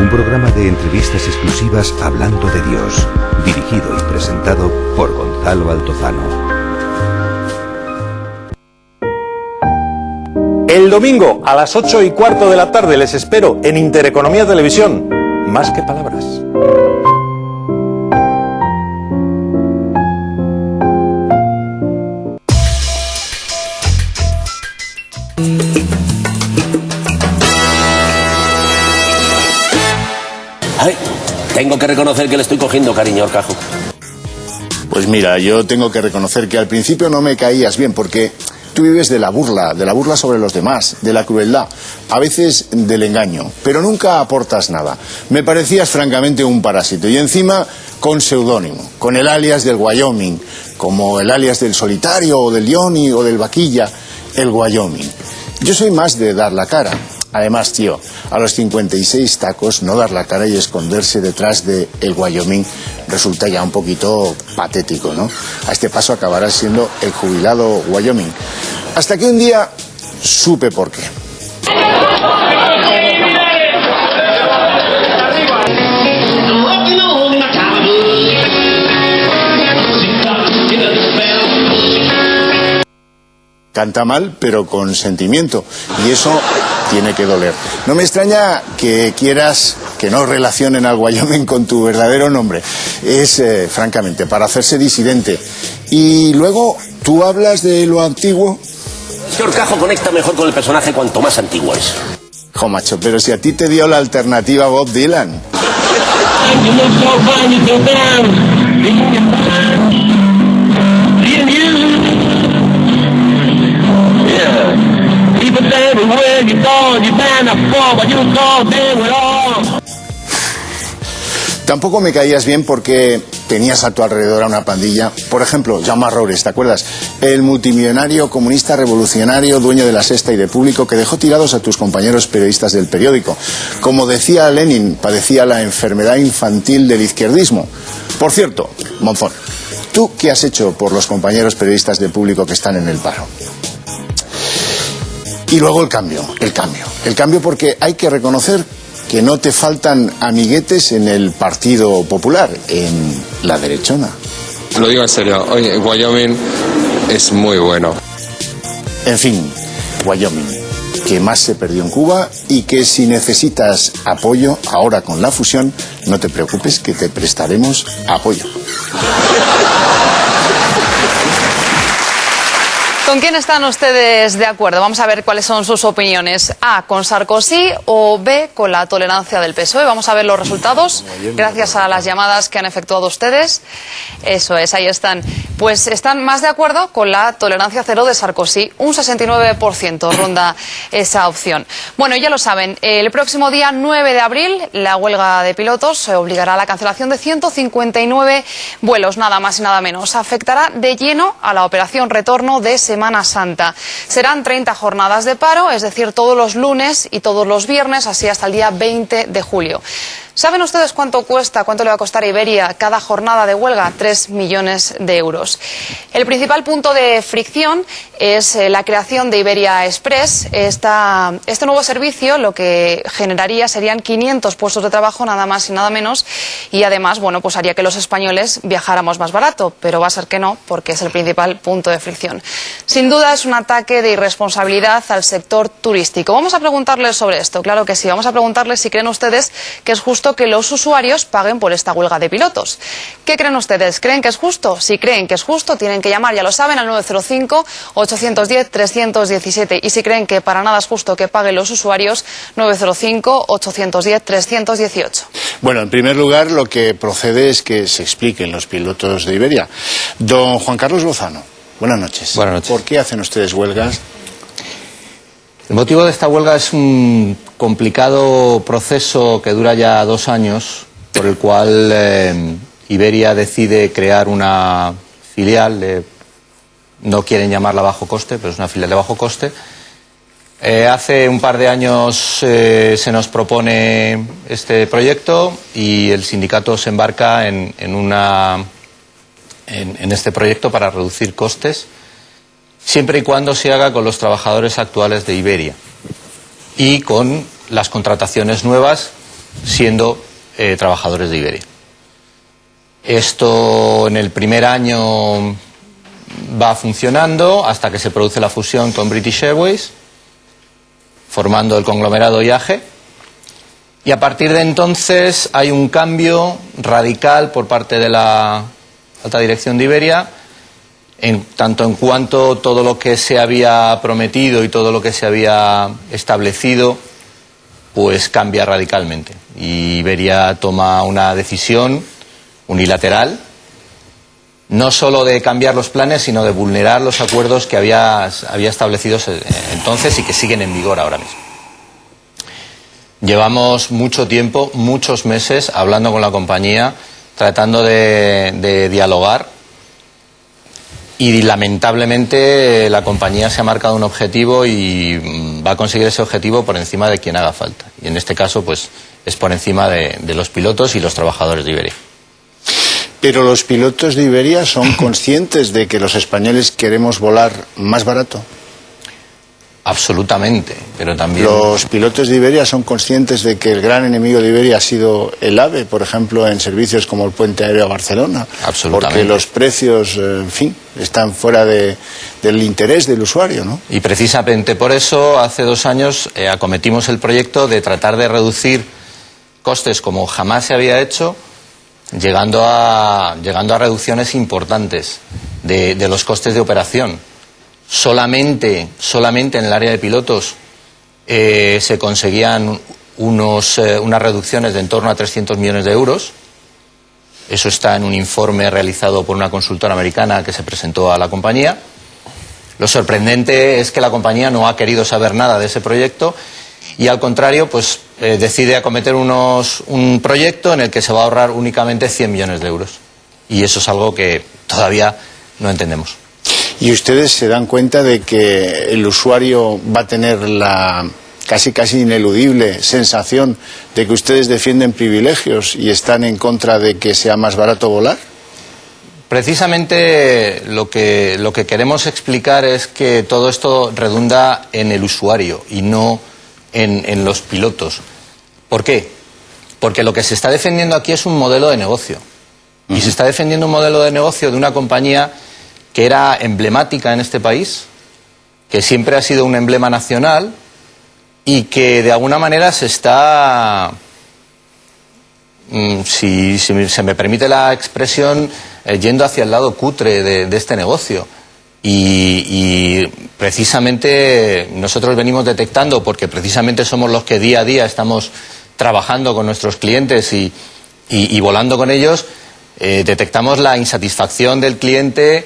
Un programa de entrevistas exclusivas hablando de Dios, dirigido y presentado por Gonzalo Altozano. El domingo a las 8:15 de la tarde les espero en Intereconomía Televisión. Más que palabras. Ay, tengo que reconocer que le estoy cogiendo cariño a Horcajo. Pues mira, yo tengo que reconocer que al principio no me caías bien porque tú vives de la burla sobre los demás, de la crueldad, a veces del engaño, pero nunca aportas nada. Me parecías francamente un parásito y encima con seudónimo, con el alias del Wyoming, como el alias del Solitario o del Johnny o del Vaquilla, el Wyoming. Yo soy más de dar la cara. Además, tío, a los 56 tacos no dar la cara y esconderse detrás de el Wyoming resulta ya un poquito patético, ¿no? A este paso acabarás siendo el jubilado Wyoming. Hasta que un día supe por qué. Canta mal, pero con sentimiento, y eso tiene que doler. No me extraña que quieras que no relacionen al Wyoming con tu verdadero nombre. Es, francamente, para hacerse disidente. Y luego, ¿tú hablas de lo antiguo? Es que Horcajo conecta mejor con el personaje cuanto más antiguo es. Jo, macho, pero si a ti te dio la alternativa Bob Dylan. Tampoco me caías bien porque tenías a tu alrededor a una pandilla. Por ejemplo, Jaume Roures, ¿te acuerdas? El multimillonario comunista revolucionario, dueño de La Sexta y de Público, que dejó tirados a tus compañeros periodistas del periódico. Como decía Lenin, padecía la enfermedad infantil del izquierdismo. Por cierto, Monzón, ¿tú qué has hecho por los compañeros periodistas de Público que están en el paro? Y luego el cambio porque hay que reconocer que no te faltan amiguetes en el Partido Popular, en la derechona. Lo digo en serio, oye, Wyoming es muy bueno. En fin, Wyoming, que más se perdió en Cuba y que si necesitas apoyo, ahora con la fusión, no te preocupes que te prestaremos apoyo. ¿Con quién están ustedes de acuerdo? Vamos a ver cuáles son sus opiniones. A, con Sarkozy, o B, con la tolerancia del PSOE. Vamos a ver los resultados gracias a las llamadas que han efectuado ustedes. Eso es, ahí están. Pues están más de acuerdo con la tolerancia cero de Sarkozy. Un 69% ronda esa opción. Bueno, ya lo saben, el próximo día 9 de abril la huelga de pilotos obligará a la cancelación de 159 vuelos, nada más y nada menos. Afectará de lleno a la operación retorno de Semana Santa. Serán 30 jornadas de paro, es decir, todos los lunes y todos los viernes, así hasta el día 20 de julio. ¿Saben ustedes cuánto le va a costar a Iberia cada jornada de huelga? 3 millones de euros. El principal punto de fricción es la creación de Iberia Express. Este nuevo servicio lo que generaría serían 500 puestos de trabajo, nada más y nada menos, y además, bueno, pues haría que los españoles viajáramos más barato, pero va a ser que no, porque es el principal punto de fricción. Sin duda es un ataque de irresponsabilidad al sector turístico. Vamos a preguntarles sobre esto, claro que sí. Vamos a preguntarles si creen ustedes que es justo que los usuarios paguen por esta huelga de pilotos. ¿Qué creen ustedes? ¿Creen que es justo? Si creen que es justo, tienen que llamar, ya lo saben, al 905-810-317. Y si creen que para nada es justo que paguen los usuarios, 905-810-318. Bueno, en primer lugar, lo que procede es que se expliquen los pilotos de Iberia. Don Juan Carlos Lozano, buenas noches. Buenas noches. ¿Por qué hacen ustedes huelgas? El motivo de esta huelga es un complicado proceso que dura ya 2 años, por el cual Iberia decide crear una filial, no quieren llamarla bajo coste, pero es una filial de bajo coste. Hace un par de años se nos propone este proyecto y el sindicato se embarca en este proyecto para reducir costes, siempre y cuando se haga con los trabajadores actuales de Iberia y con las contrataciones nuevas siendo trabajadores de Iberia. Esto en el primer año va funcionando hasta que se produce la fusión con British Airways, formando el conglomerado IAG, y a partir de entonces hay un cambio radical por parte de la alta dirección de Iberia, tanto en cuanto todo lo que se había prometido y todo lo que se había establecido pues cambia radicalmente. Y Iberia toma una decisión unilateral, no solo de cambiar los planes, sino de vulnerar los acuerdos que había establecido entonces y que siguen en vigor ahora mismo. Llevamos mucho tiempo, muchos meses, hablando con la compañía, tratando de dialogar, y lamentablemente la compañía se ha marcado un objetivo y va a conseguir ese objetivo por encima de quien haga falta. Y en este caso pues es por encima de los pilotos y los trabajadores de Iberia. Pero los pilotos de Iberia son conscientes de que los españoles queremos volar más barato. Absolutamente, pero también... Los pilotos de Iberia son conscientes de que el gran enemigo de Iberia ha sido el AVE, por ejemplo, en servicios como el Puente Aéreo a Barcelona. Absolutamente. Porque los precios, en fin, están fuera del interés del usuario, ¿no? Y precisamente por eso, hace 2 años, acometimos el proyecto de tratar de reducir costes como jamás se había hecho, llegando a reducciones importantes de los costes de operación. Solamente en el área de pilotos se conseguían unas reducciones de en torno a 300 millones de euros. Eso está en un informe realizado por una consultora americana que se presentó a la compañía. Lo sorprendente es que la compañía no ha querido saber nada de ese proyecto y, al contrario, pues decide acometer un proyecto en el que se va a ahorrar únicamente 100 millones de euros. Y eso es algo que todavía no entendemos. Y ustedes se dan cuenta de que el usuario va a tener la casi ineludible sensación de que ustedes defienden privilegios y están en contra de que sea más barato volar. Precisamente lo que queremos explicar es que todo esto redunda en el usuario y no en los pilotos. ¿Por qué? Porque lo que se está defendiendo aquí es un modelo de negocio. Y se está defendiendo un modelo de negocio de una compañía que era emblemática en este país, que siempre ha sido un emblema nacional y que de alguna manera se está, si se me permite la expresión, yendo hacia el lado cutre de este negocio. Y precisamente nosotros venimos detectando, porque precisamente somos los que día a día estamos trabajando con nuestros clientes y volando con ellos, detectamos la insatisfacción del cliente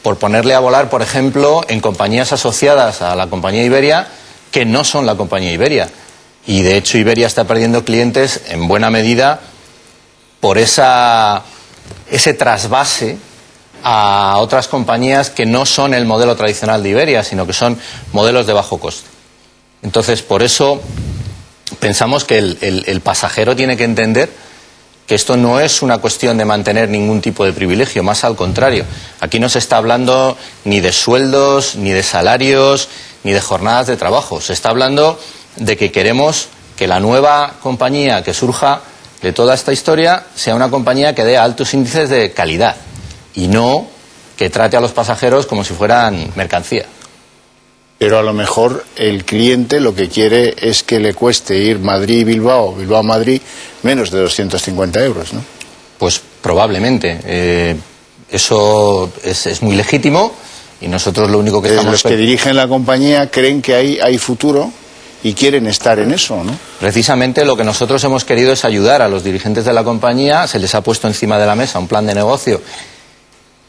por ponerle a volar, por ejemplo, en compañías asociadas a la compañía Iberia que no son la compañía Iberia. Y de hecho Iberia está perdiendo clientes en buena medida por ese trasvase a otras compañías que no son el modelo tradicional de Iberia, sino que son modelos de bajo coste. Entonces, por eso pensamos que el pasajero tiene que entender que esto no es una cuestión de mantener ningún tipo de privilegio, más al contrario. Aquí no se está hablando ni de sueldos, ni de salarios, ni de jornadas de trabajo. Se está hablando de que queremos que la nueva compañía que surja de toda esta historia sea una compañía que dé altos índices de calidad y no que trate a los pasajeros como si fueran mercancía. Pero a lo mejor el cliente lo que quiere es que le cueste ir Madrid-Bilbao, Bilbao-Madrid, menos de 250 euros, ¿no? Pues probablemente. Eso es muy legítimo y nosotros lo único que estamos... Los que dirigen la compañía creen que hay futuro y quieren estar en eso, ¿no? Precisamente lo que nosotros hemos querido es ayudar a los dirigentes de la compañía. Se les ha puesto encima de la mesa un plan de negocio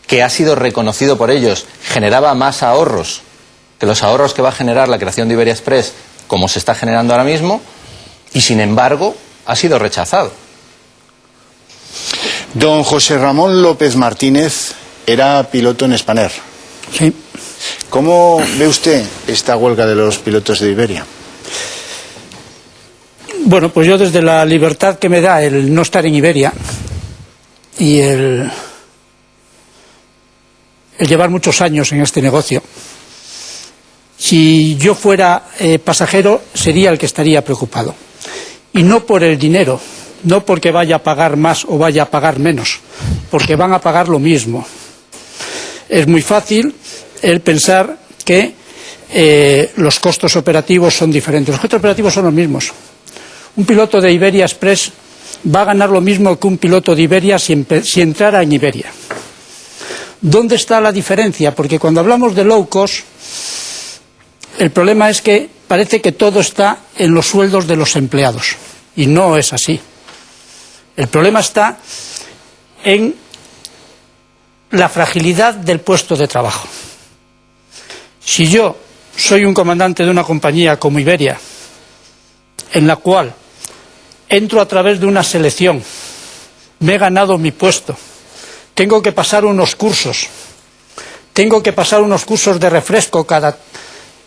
que ha sido reconocido por ellos, generaba más ahorros que los ahorros que va a generar la creación de Iberia Express, como se está generando ahora mismo, y sin embargo ha sido rechazado. Don José Ramón López Martínez era piloto en Spanair. Sí. ¿Cómo ve usted esta huelga de los pilotos de Iberia? Bueno, pues yo desde la libertad que me da el no estar en Iberia y el llevar muchos años en este negocio, si yo fuera pasajero sería el que estaría preocupado. Y no por el dinero, no porque vaya a pagar más o vaya a pagar menos, porque van a pagar lo mismo. Es muy fácil el pensar que los costos operativos son diferentes. Los costos operativos son los mismos. Un piloto de Iberia Express va a ganar lo mismo que un piloto de Iberia si entrara en Iberia. ¿Dónde está la diferencia? Porque cuando hablamos de low cost, el problema es que parece que todo está en los sueldos de los empleados. Y no es así. El problema está en la fragilidad del puesto de trabajo. Si yo soy un comandante de una compañía como Iberia, en la cual entro a través de una selección, me he ganado mi puesto, tengo que pasar unos cursos, de refresco cada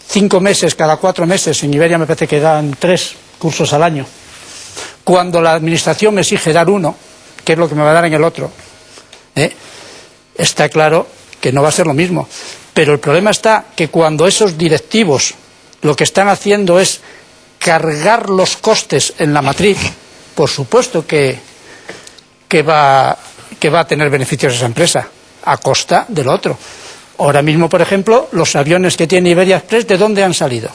5 meses, cada 4 meses, en Iberia me parece que dan 3 cursos al año, cuando la administración me exige dar 1, que es lo que me va a dar en el otro, está claro que no va a ser lo mismo. Pero el problema está que cuando esos directivos lo que están haciendo es cargar los costes en la matriz, por supuesto que va a tener beneficios esa empresa, a costa del otro. Ahora mismo, por ejemplo, los aviones que tiene Iberia Express, ¿de dónde han salido?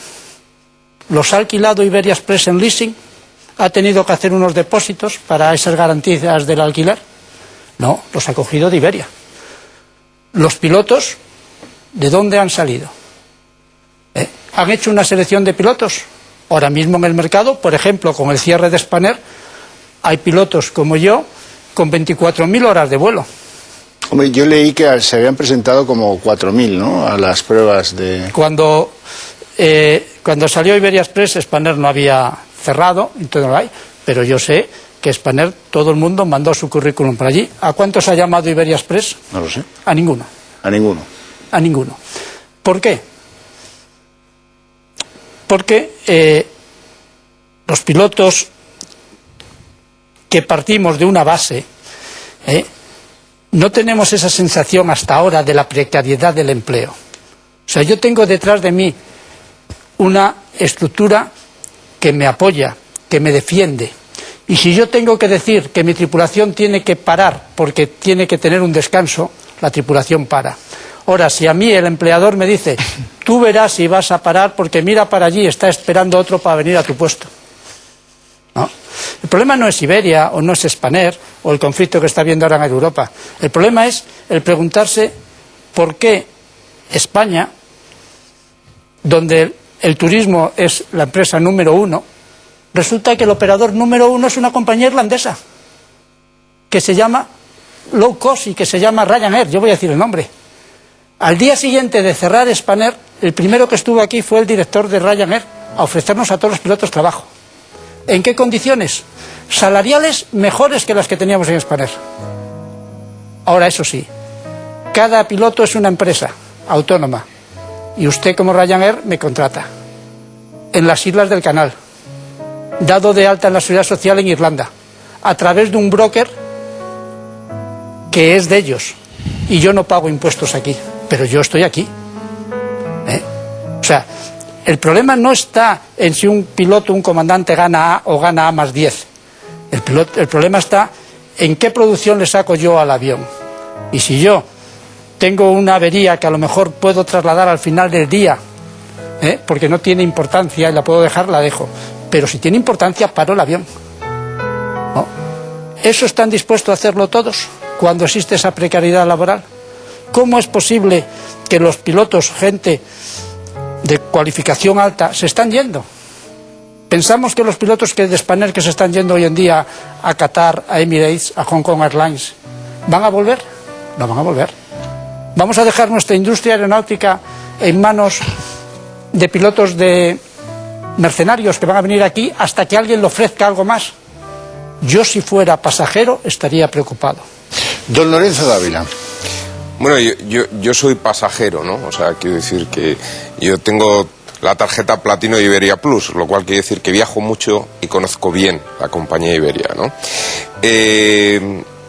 ¿Los ha alquilado Iberia Express en leasing? ¿Ha tenido que hacer unos depósitos para esas garantías del alquiler? No, los ha cogido de Iberia. Los pilotos, ¿de dónde han salido? ¿Han hecho una selección de pilotos? Ahora mismo en el mercado, por ejemplo, con el cierre de Spanair, hay pilotos como yo con 24.000 horas de vuelo. Hombre, yo leí que se habían presentado como 4.000, ¿no?, a las pruebas de... Cuando salió Iberia Express, Spanair no había cerrado, entonces no hay, pero yo sé que Spanair, todo el mundo mandó su currículum para allí. ¿A cuántos ha llamado Iberia Express? No lo sé. A ninguno. ¿A ninguno? A ninguno. ¿Por qué? Porque los pilotos que partimos de una base, no tenemos esa sensación hasta ahora de la precariedad del empleo. O sea, yo tengo detrás de mí una estructura que me apoya, que me defiende. Y si yo tengo que decir que mi tripulación tiene que parar porque tiene que tener un descanso, la tripulación para. Ahora, si a mí el empleador me dice, tú verás si vas a parar porque mira para allí, está esperando otro para venir a tu puesto. ¿No? El problema no es Iberia o no es Spanair o el conflicto que está habiendo ahora en Europa. El problema es el preguntarse por qué España, donde el turismo es la empresa número 1, resulta que el operador número 1 es una compañía irlandesa que se llama Low Cost y que se llama Ryanair. Yo voy a decir el nombre. Al día siguiente de cerrar Spanair, el primero que estuvo aquí fue el director de Ryanair a ofrecernos a todos los pilotos trabajo. ¿En qué condiciones? Salariales mejores que las que teníamos en Spanair. Ahora, eso sí, cada piloto es una empresa autónoma y usted como Ryanair me contrata en las Islas del Canal, dado de alta en la Seguridad Social en Irlanda, a través de un broker que es de ellos, y yo no pago impuestos aquí, pero yo estoy aquí. O sea, el problema no está en si un piloto, un comandante gana A o gana A más 10. El problema está en qué producción le saco yo al avión. Y si yo tengo una avería que a lo mejor puedo trasladar al final del día, porque no tiene importancia y la puedo dejar, la dejo. Pero si tiene importancia, paro el avión. ¿No? ¿Eso están dispuestos a hacerlo todos cuando existe esa precariedad laboral? ¿Cómo es posible que los pilotos, gente de cualificación alta, se están yendo? Pensamos que los pilotos de Spanair que se están yendo hoy en día a Qatar, a Emirates, a Hong Kong Airlines, ¿van a volver? No van a volver. ¿Vamos a dejar nuestra industria aeronáutica en manos de pilotos de mercenarios que van a venir aquí hasta que alguien le ofrezca algo más? Yo, si fuera pasajero, estaría preocupado. Don Lorenzo Dávila. Bueno, yo soy pasajero, ¿no? O sea, quiero decir que yo tengo la tarjeta platino de Iberia Plus, lo cual quiere decir que viajo mucho y conozco bien la compañía Iberia, ¿no?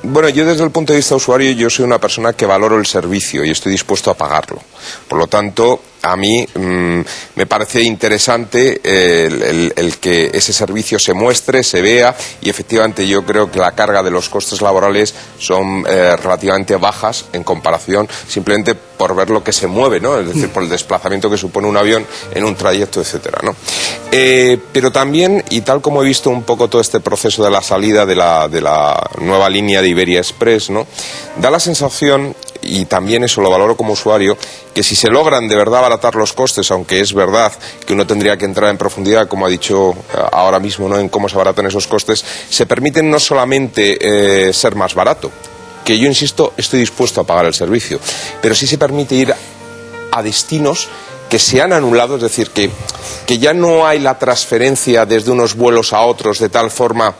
Bueno, yo desde el punto de vista usuario, yo soy una persona que valoro el servicio y estoy dispuesto a pagarlo. Por lo tanto, a mí me parece interesante el que ese servicio se muestre, se vea, y efectivamente yo creo que la carga de los costes laborales son relativamente bajas en comparación simplemente por ver lo que se mueve, ¿no? Es decir, por el desplazamiento que supone un avión en un trayecto, etcétera, ¿no? Pero también, y tal como he visto un poco todo este proceso de la salida de la nueva línea de Iberia Express, ¿no?, da la sensación, y también eso lo valoro como usuario, que si se logran de verdad abaratar los costes, aunque es verdad que uno tendría que entrar en profundidad, como ha dicho ahora mismo, ¿no?, en cómo se abaratan esos costes, se permiten no solamente ser más barato, que yo insisto, estoy dispuesto a pagar el servicio, pero sí se permite ir a destinos que se han anulado, es decir, que ya no hay la transferencia desde unos vuelos a otros de tal forma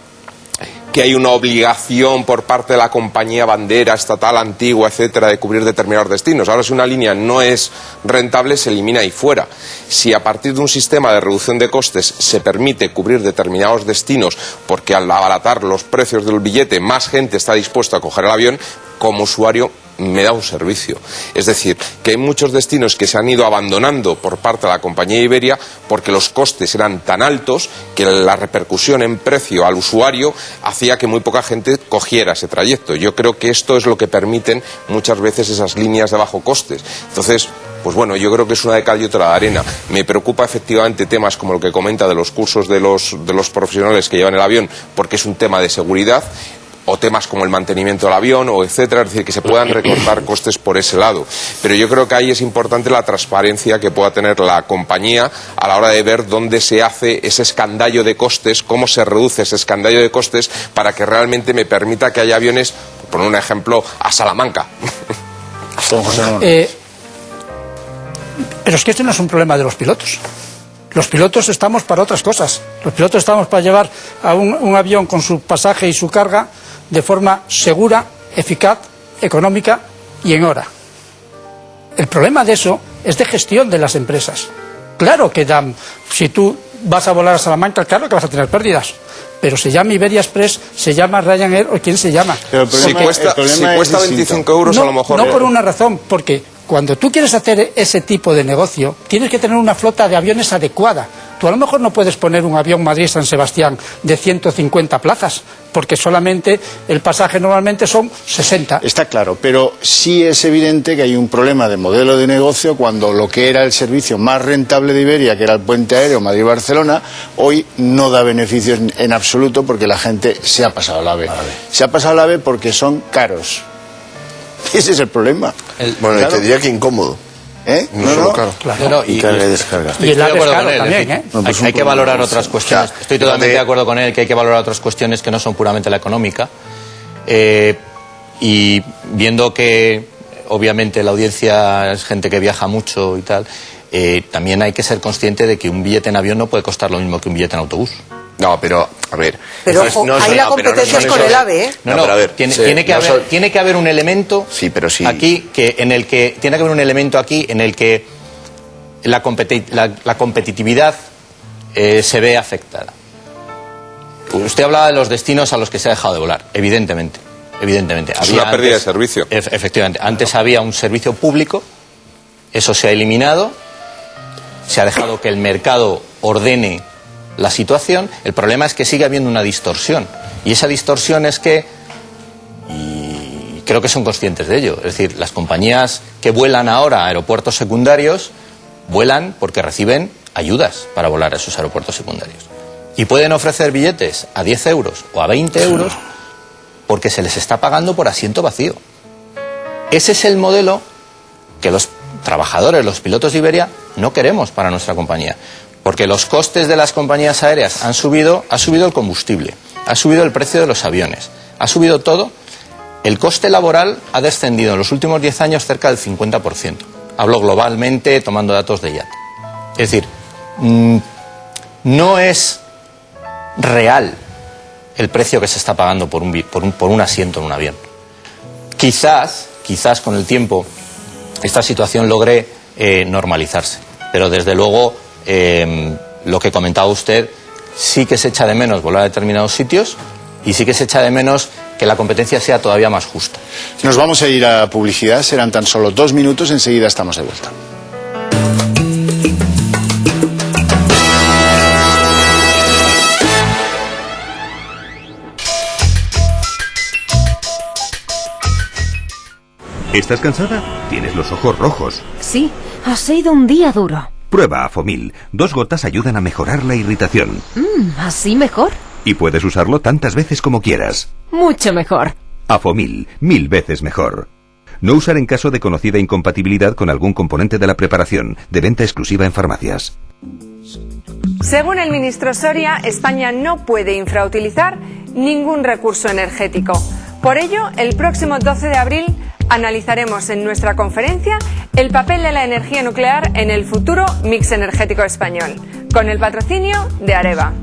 que hay una obligación por parte de la compañía bandera estatal antigua, etcétera, de cubrir determinados destinos. Ahora, si una línea no es rentable, se elimina ahí fuera. Si a partir de un sistema de reducción de costes se permite cubrir determinados destinos, porque al abaratar los precios del billete más gente está dispuesta a coger el avión, como usuario me da un servicio. Es decir, que hay muchos destinos que se han ido abandonando por parte de la compañía Iberia porque los costes eran tan altos que la repercusión en precio al usuario hacía que muy poca gente cogiera ese trayecto. Yo creo que esto es lo que permiten muchas veces esas líneas de bajo costes. Entonces, pues bueno, yo creo que es una de cal y otra de arena. Me preocupa efectivamente temas como lo que comenta de los cursos de los profesionales que llevan el avión, porque es un tema de seguridad, o temas como el mantenimiento del avión, o etcétera, es decir, que se puedan recortar costes por ese lado. Pero yo creo que ahí es importante la transparencia que pueda tener la compañía a la hora de ver dónde se hace ese escandallo de costes, cómo se reduce ese escandallo de costes para que realmente me permita que haya aviones, por poner un ejemplo, a Salamanca. Pero es que este no es un problema de los pilotos. Los pilotos estamos para otras cosas. Los pilotos estamos para llevar a un avión con su pasaje y su carga de forma segura, eficaz, económica y en hora. El problema de eso es de gestión de las empresas. Claro que si tú vas a volar a Salamanca, claro que vas a tener pérdidas. Pero se llama Iberia Express, se llama Ryanair o quien se llama. Pero si cuesta 25 euros, no, a lo mejor. No por una razón, porque cuando tú quieres hacer ese tipo de negocio, tienes que tener una flota de aviones adecuada. Tú a lo mejor no puedes poner un avión Madrid-San Sebastián de 150 plazas, porque solamente el pasaje normalmente son 60. Está claro, pero sí es evidente que hay un problema de modelo de negocio cuando lo que era el servicio más rentable de Iberia, que era el puente aéreo Madrid-Barcelona, hoy no da beneficios en absoluto porque la gente se ha pasado al AVE. Se ha pasado al AVE porque son caros. Ese es el problema. Bueno, claro. Y te diría que incómodo. No solo caro. Claro, y carga y descarga. Y el AVE es caro también, hay que valorar otras cuestiones. Estoy totalmente de acuerdo con él que hay que valorar otras cuestiones que no son puramente la económica. Y viendo que obviamente la audiencia es gente que viaja mucho y tal, también hay que ser consciente de que un billete en avión no puede costar lo mismo que un billete en autobús. No, pero, a ver... Pero ahí la competencia es con el AVE, ¿eh? No, pero a ver, tiene que haber un elemento aquí en el que la competitividad se ve afectada. Usted hablaba de los destinos a los que se ha dejado de volar, evidentemente. Es una pérdida de servicio. Efectivamente. Antes había un servicio público, eso se ha eliminado, se ha dejado que el mercado ordene la situación. El problema es que sigue habiendo una distorsión, y esa distorsión es que, y creo que son conscientes de ello, es decir, las compañías que vuelan ahora a aeropuertos secundarios vuelan porque reciben ayudas para volar a esos aeropuertos secundarios, y pueden ofrecer billetes a 10 euros o a 20 euros porque se les está pagando por asiento vacío. Ese es el modelo que los trabajadores, los pilotos de Iberia, no queremos para nuestra compañía. Porque los costes de las compañías aéreas ha subido el combustible, ha subido el precio de los aviones, ha subido todo. El coste laboral ha descendido en los últimos 10 años cerca del 50%. Hablo globalmente, tomando datos de IATA. Es decir, no es real el precio que se está pagando por un asiento en un avión. Quizás con el tiempo esta situación logre normalizarse, pero desde luego lo que comentaba usted, sí que se echa de menos volar a determinados sitios, y sí que se echa de menos que la competencia sea todavía más justa. Nos vamos a ir a publicidad, serán tan solo 2 minutos, enseguida estamos de vuelta. ¿Estás cansada? ¿Tienes los ojos rojos? Sí, ha sido un día duro. Prueba Afomil. 2 gotas ayudan a mejorar la irritación. ¿Así mejor? Y puedes usarlo tantas veces como quieras. Mucho mejor. Afomil, 1000 veces mejor. No usar en caso de conocida incompatibilidad con algún componente de la preparación. De venta exclusiva en farmacias. Según el ministro Soria, España no puede infrautilizar ningún recurso energético. Por ello, el próximo 12 de abril analizaremos en nuestra conferencia el papel de la energía nuclear en el futuro mix energético español, con el patrocinio de Areva.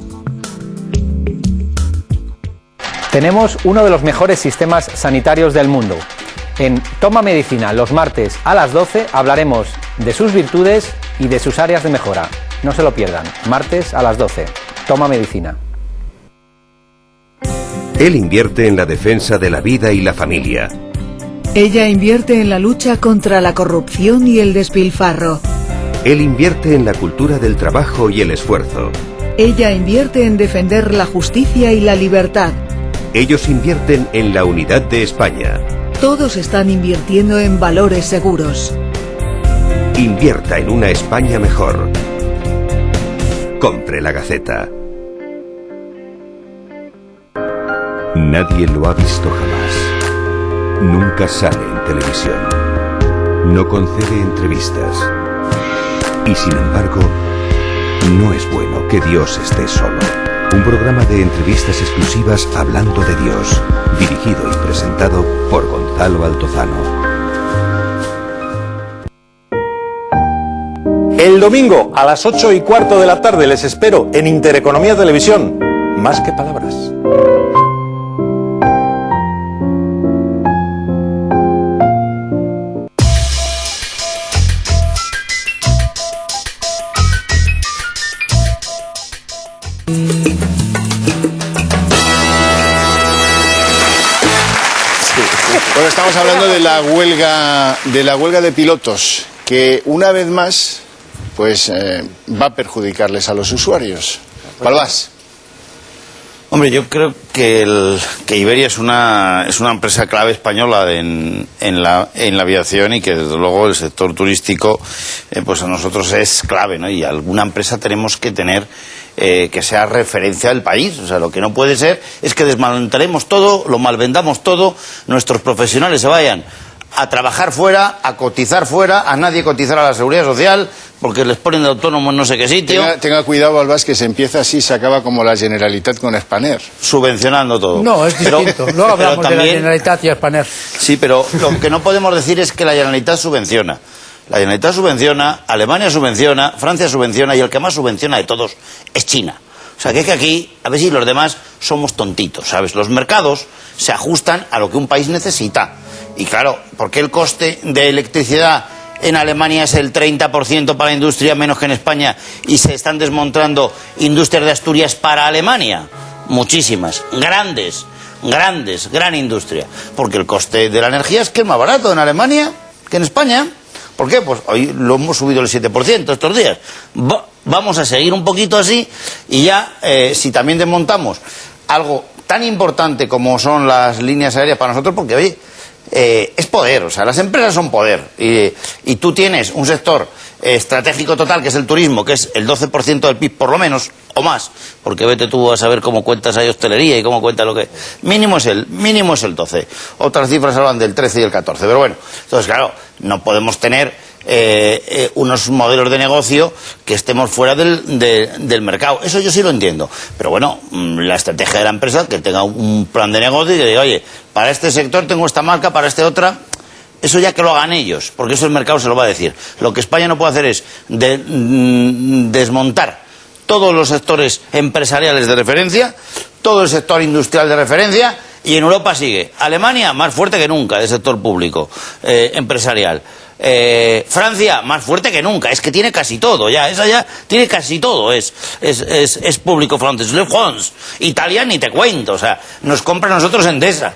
Tenemos uno de los mejores sistemas sanitarios del mundo. En Toma Medicina, los martes a las 12, hablaremos de sus virtudes y de sus áreas de mejora. No se lo pierdan, martes a las 12. Toma Medicina. Él invierte en la defensa de la vida y la familia. Ella invierte en la lucha contra la corrupción y el despilfarro. Él invierte en la cultura del trabajo y el esfuerzo. Ella invierte en defender la justicia y la libertad. Ellos invierten en la unidad de España. Todos están invirtiendo en valores seguros. Invierta en una España mejor. Compre La Gaceta. Nadie lo ha visto jamás. Nunca sale en televisión. No concede entrevistas. Y sin embargo, no es bueno que Dios esté solo. Un programa de entrevistas exclusivas hablando de Dios. Dirigido y presentado por Gonzalo Altozano. El domingo a las 8:15 de la tarde les espero en Intereconomía Televisión. Más que palabras. Bueno, estamos hablando de la huelga de pilotos, que una vez más pues va a perjudicarles a los usuarios. Balbás. Hombre, yo creo que Iberia es una empresa clave española en la aviación, y que desde luego el sector turístico pues a nosotros es clave, ¿no? Y alguna empresa tenemos que tener que sea referencia del país. O sea, lo que no puede ser es que desmantelemos todo, lo malvendamos todo, nuestros profesionales se vayan a trabajar fuera, a cotizar fuera, a nadie cotizar a la Seguridad Social porque les ponen de autónomo en no sé qué sitio. Tenga cuidado, Balbás, que se empieza así, se acaba como la Generalitat con Spanair. Subvencionando todo. No, es distinto. Luego hablamos de la Generalitat y Spanair. Sí, pero lo que no podemos decir es que la Generalitat subvenciona. La Generalitat subvenciona, Alemania subvenciona, Francia subvenciona, y el que más subvenciona de todos es China. O sea, que es que aquí, a ver si los demás somos tontitos, ¿sabes? Los mercados se ajustan a lo que un país necesita. Y claro, ¿por qué el coste de electricidad en Alemania es el 30% para la industria, menos que en España, y se están desmontando industrias de Asturias para Alemania? Muchísimas, gran industria. Porque el coste de la energía es que es más barato en Alemania que en España. ¿Por qué? Pues hoy lo hemos subido el 7% estos días. Vamos a seguir un poquito así, y ya, si también desmontamos algo tan importante como son las líneas aéreas para nosotros, porque oye, es poder, o sea, las empresas son poder, y tú tienes un sector estratégico total, que es el turismo, que es el 12% del PIB por lo menos, o más, porque vete tú a saber cómo cuentas ahí hostelería y cómo cuentas lo que... Mínimo es el 12. Otras cifras hablan del 13 y el 14, pero bueno, entonces claro, no podemos tener unos modelos de negocio que estemos fuera del mercado. Eso yo sí lo entiendo, pero bueno, la estrategia de la empresa, que tenga un plan de negocio y que diga, oye, para este sector tengo esta marca, para este otra. Eso ya que lo hagan ellos, porque eso el mercado se lo va a decir. Lo que España no puede hacer es desmontar todos los sectores empresariales de referencia, todo el sector industrial de referencia, y en Europa sigue Alemania más fuerte que nunca del sector público empresarial. Francia más fuerte que nunca, es que tiene casi todo, esa ya tiene casi todo, es público francés. Le France, Italia ni te cuento, o sea, nos compra a nosotros Endesa.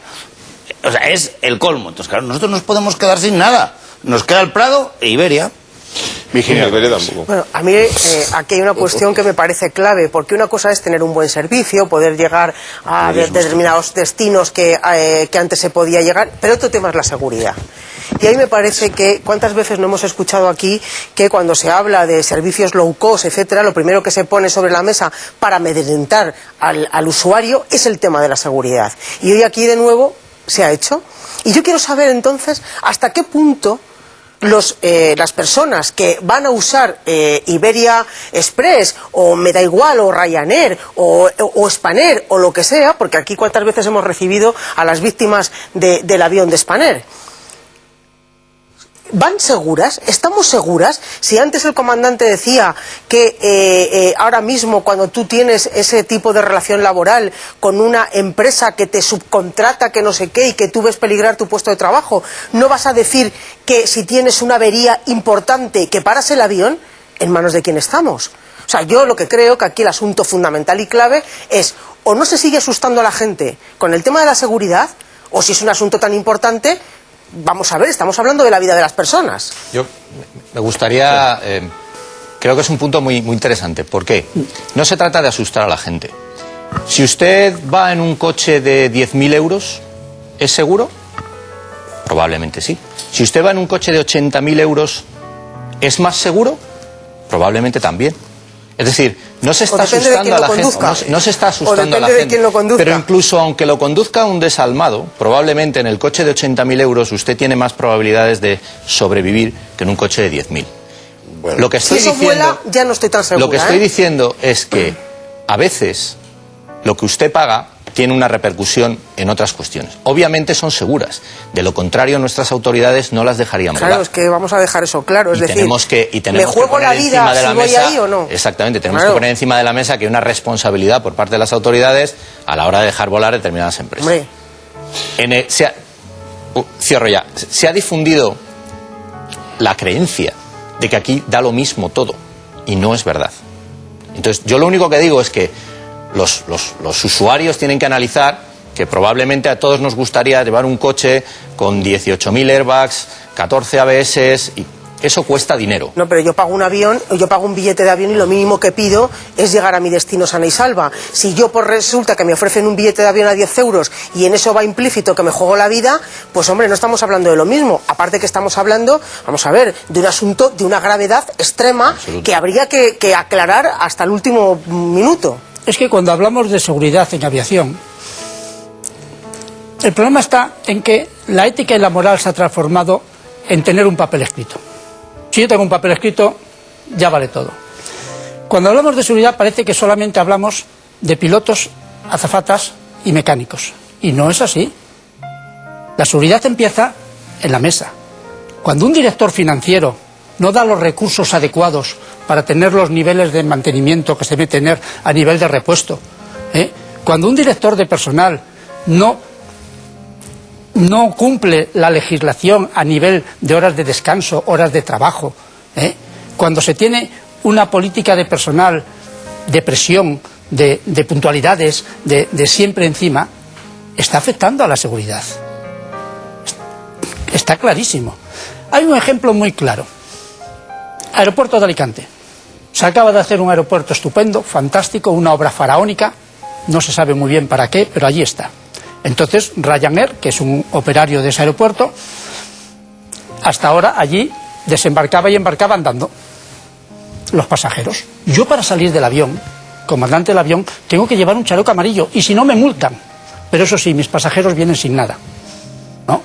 O sea, es el colmo. Entonces, claro, nosotros nos podemos quedar sin nada. Nos queda el Prado e Iberia. Virginia. Bueno, a mí aquí hay una cuestión que me parece clave, porque una cosa es tener un buen servicio, poder llegar a determinados destinos que antes se podía llegar, pero otro tema es la seguridad. Y ahí me parece que, ¿cuántas veces no hemos escuchado aquí que cuando se habla de servicios low cost, etcétera, lo primero que se pone sobre la mesa para amedrentar al usuario es el tema de la seguridad? Y hoy aquí de nuevo se ha hecho. Y yo quiero saber entonces hasta qué punto las personas que van a usar Iberia Express o me da igual o Ryanair o Spanair o lo que sea, porque aquí cuántas veces hemos recibido a las víctimas del avión de Spanair, ¿van seguras? ¿Estamos seguras? Si antes el comandante decía que ahora mismo cuando tú tienes ese tipo de relación laboral con una empresa que te subcontrata, que no sé qué, y que tú ves peligrar tu puesto de trabajo, ¿no vas a decir que si tienes una avería importante que paras el avión? ¿En manos de quién estamos? O sea, yo lo que creo que aquí el asunto fundamental y clave es o no se sigue asustando a la gente con el tema de la seguridad, o si es un asunto tan importante, vamos a ver, estamos hablando de la vida de las personas. Yo me gustaría, creo que es un punto muy interesante. ¿Por qué? No se trata de asustar a la gente. Si usted va en un coche de 10.000 euros, ¿es seguro? Probablemente sí. Si usted va en un coche de 80.000 euros, ¿es más seguro? Probablemente también. Es decir, no se está asustando a la gente, no se está asustando a la gente, pero incluso aunque lo conduzca un desalmado, probablemente en el coche de 80.000 euros usted tiene más probabilidades de sobrevivir que en un coche de 10.000. Bueno, lo que estoy diciendo, vuela, ya no estoy tan segura, lo que estoy diciendo es que a veces lo que usted paga tiene una repercusión en otras cuestiones. Obviamente son seguras, de lo contrario nuestras autoridades no las dejarían volar. Claro, es que vamos a dejar eso claro, es decir, ¿me juego la vida si voy ahí o no? Exactamente, tenemos que poner encima de la mesa que hay una responsabilidad por parte de las autoridades a la hora de dejar volar determinadas empresas. Cierro ya. Se ha difundido la creencia de que aquí da lo mismo todo, y no es verdad. Entonces, yo lo único que digo es que los usuarios tienen que analizar que probablemente a todos nos gustaría llevar un coche con 18.000 airbags, 14 ABS, y eso cuesta dinero. No, pero yo pago un avión, yo pago un billete de avión y lo mínimo que pido es llegar a mi destino sana y salva. Si yo resulta que me ofrecen un billete de avión a 10 euros y en eso va implícito que me juego la vida, pues hombre, no estamos hablando de lo mismo. Aparte que estamos hablando, vamos a ver, de un asunto de una gravedad extrema que habría que aclarar hasta el último minuto. Es que cuando hablamos de seguridad en aviación, el problema está en que la ética y la moral se ha transformado en tener un papel escrito. Si yo tengo un papel escrito, ya vale todo. Cuando hablamos de seguridad parece que solamente hablamos de pilotos, azafatas y mecánicos. Y no es así. La seguridad empieza en la mesa. Cuando un director financiero no da los recursos adecuados para tener los niveles de mantenimiento que se debe tener a nivel de repuesto, cuando un director de personal no cumple la legislación a nivel de horas de descanso, horas de trabajo, cuando se tiene una política de personal de presión, de puntualidades, de siempre encima, está afectando a la seguridad. Está clarísimo. Hay un ejemplo muy claro. Aeropuerto de Alicante. Se acaba de hacer un aeropuerto estupendo, fantástico, una obra faraónica, no se sabe muy bien para qué, pero allí está. Entonces Ryanair, que es un operario de ese aeropuerto, hasta ahora allí desembarcaba y embarcaba andando los pasajeros. Yo para salir del avión, comandante del avión, tengo que llevar un chaleco amarillo y si no me multan. Pero eso sí, mis pasajeros vienen sin nada, ¿no?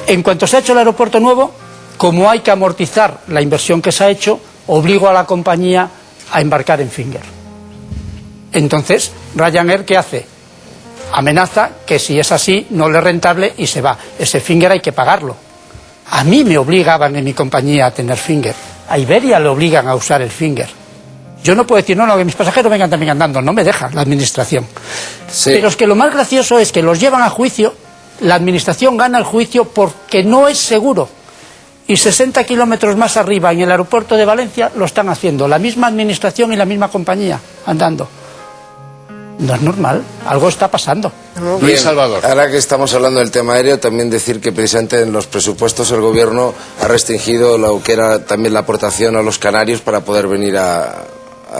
En cuanto se ha hecho el aeropuerto nuevo, como hay que amortizar la inversión que se ha hecho, obligo a la compañía a embarcar en Finger. Entonces, Ryanair, ¿qué hace? Amenaza que si es así, no le es rentable y se va. Ese Finger hay que pagarlo. A mí me obligaban en mi compañía a tener Finger. A Iberia le obligan a usar el Finger. Yo no puedo decir, no, que mis pasajeros vengan también andando. No me deja la administración. Sí. Pero es que lo más gracioso es que los llevan a juicio, la administración gana el juicio porque no es seguro. Y 60 kilómetros más arriba, en el aeropuerto de Valencia, lo están haciendo la misma administración y la misma compañía, andando. No es normal, algo está pasando. Bien, Salvador. Ahora que estamos hablando del tema aéreo, también decir que precisamente en los presupuestos el gobierno ha restringido lo que era también la aportación a los canarios para poder venir a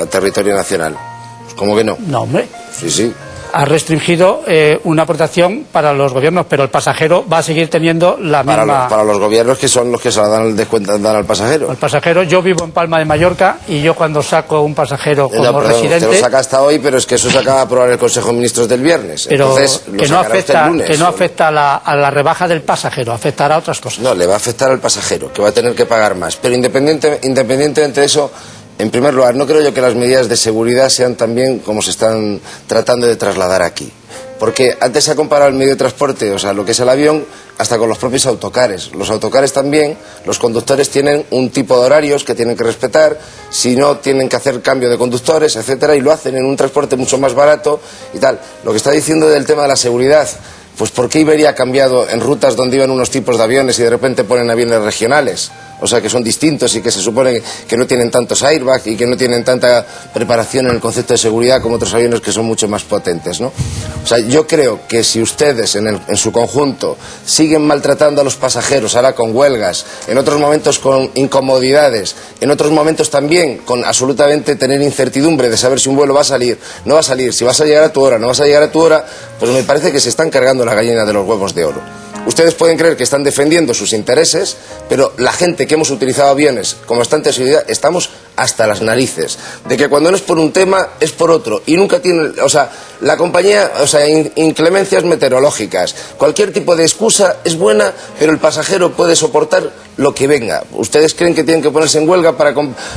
territorio nacional. Pues, ¿cómo que no? No, hombre. Sí, sí. ha restringido una protección para los gobiernos, pero el pasajero va a seguir teniendo la misma... Para los gobiernos, que son los que se la dan el descuento dan al pasajero. El pasajero, yo vivo en Palma de Mallorca y yo cuando saco un pasajero como residente... Te lo saca hasta hoy, pero es que eso se acaba de aprobar en el Consejo de Ministros del viernes. Pero entonces, que no afecta a la rebaja del pasajero, afectará a otras cosas. No, le va a afectar al pasajero, que va a tener que pagar más. Pero independientemente de eso, en primer lugar, no creo yo que las medidas de seguridad sean también como se están tratando de trasladar aquí. Porque antes se ha comparado el medio de transporte, o sea, lo que es el avión, hasta con los propios autocares. Los autocares también, los conductores tienen un tipo de horarios que tienen que respetar, si no tienen que hacer cambio de conductores, etcétera, y lo hacen en un transporte mucho más barato y tal. Lo que está diciendo del tema de la seguridad, pues ¿por qué Iberia ha cambiado en rutas donde iban unos tipos de aviones y de repente ponen aviones regionales? O sea, que son distintos y que se supone que no tienen tantos airbags y que no tienen tanta preparación en el concepto de seguridad como otros aviones que son mucho más potentes, ¿no? O sea, yo creo que si ustedes en su conjunto siguen maltratando a los pasajeros, ahora con huelgas, en otros momentos con incomodidades, en otros momentos también con absolutamente tener incertidumbre de saber si un vuelo va a salir, no va a salir, si vas a llegar a tu hora, no vas a llegar a tu hora, pues me parece que se están cargando la gallina de los huevos de oro. Ustedes pueden creer que están defendiendo sus intereses, pero la gente que hemos utilizado aviones con bastante seguridad estamos hasta las narices de que cuando no es por un tema es por otro y nunca tiene, o sea, la compañía, o sea, inclemencias meteorológicas, cualquier tipo de excusa es buena, pero el pasajero puede soportar lo que venga. ¿Ustedes creen que tienen que ponerse en huelga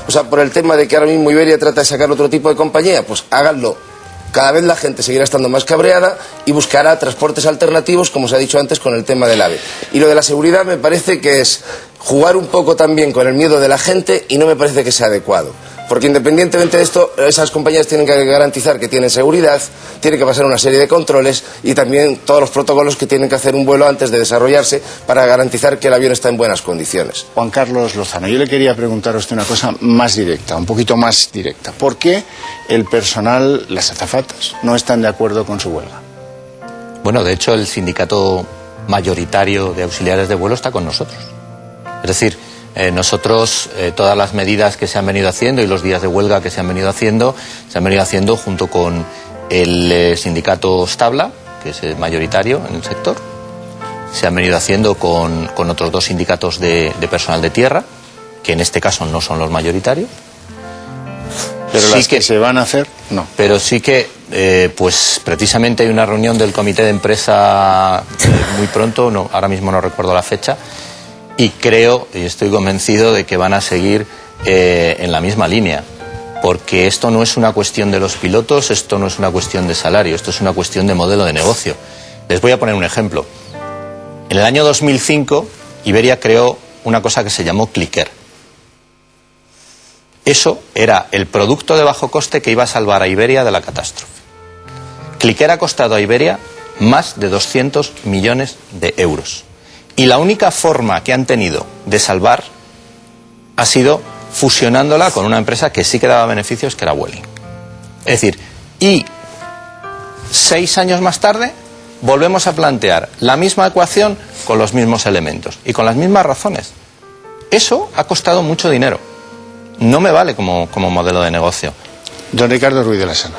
o sea, por el tema de que ahora mismo Iberia trata de sacar otro tipo de compañía? Pues háganlo. Cada vez la gente seguirá estando más cabreada y buscará transportes alternativos, como se ha dicho antes, con el tema del AVE. Y lo de la seguridad me parece que es jugar un poco también con el miedo de la gente y no me parece que sea adecuado. Porque independientemente de esto, esas compañías tienen que garantizar que tienen seguridad, tienen que pasar una serie de controles y también todos los protocolos que tienen que hacer un vuelo antes de desarrollarse para garantizar que el avión está en buenas condiciones. Juan Carlos Lozano, yo le quería preguntar a usted una cosa más directa, un poquito más directa. ¿Por qué el personal, las azafatas, no están de acuerdo con su huelga? Bueno, de hecho, el sindicato mayoritario de auxiliares de vuelo está con nosotros. Es decir, nosotros, todas las medidas que se han venido haciendo y los días de huelga que se han venido haciendo junto con el sindicato Stabla, que es el mayoritario en el sector. Se han venido haciendo con otros dos sindicatos de personal de tierra, que en este caso no son los mayoritarios. Pero sí las que se van a hacer, no. Pero sí que, pues precisamente hay una reunión del comité de empresa muy pronto, no, ahora mismo no recuerdo la fecha, y creo y estoy convencido de que van a seguir en la misma línea, porque esto no es una cuestión de los pilotos, esto no es una cuestión de salario, esto es una cuestión de modelo de negocio. Les voy a poner un ejemplo. En el año 2005, Iberia creó una cosa que se llamó Clicker. Eso era el producto de bajo coste que iba a salvar a Iberia de la catástrofe. Clicker ha costado a Iberia más de 200 millones de euros. Y la única forma que han tenido de salvar ha sido fusionándola con una empresa que sí que daba beneficios, que era Vueling. Es decir, y 6 años más tarde volvemos a plantear la misma ecuación con los mismos elementos y con las mismas razones. Eso ha costado mucho dinero. No me vale como modelo de negocio. Don Ricardo Ruiz de la Sana.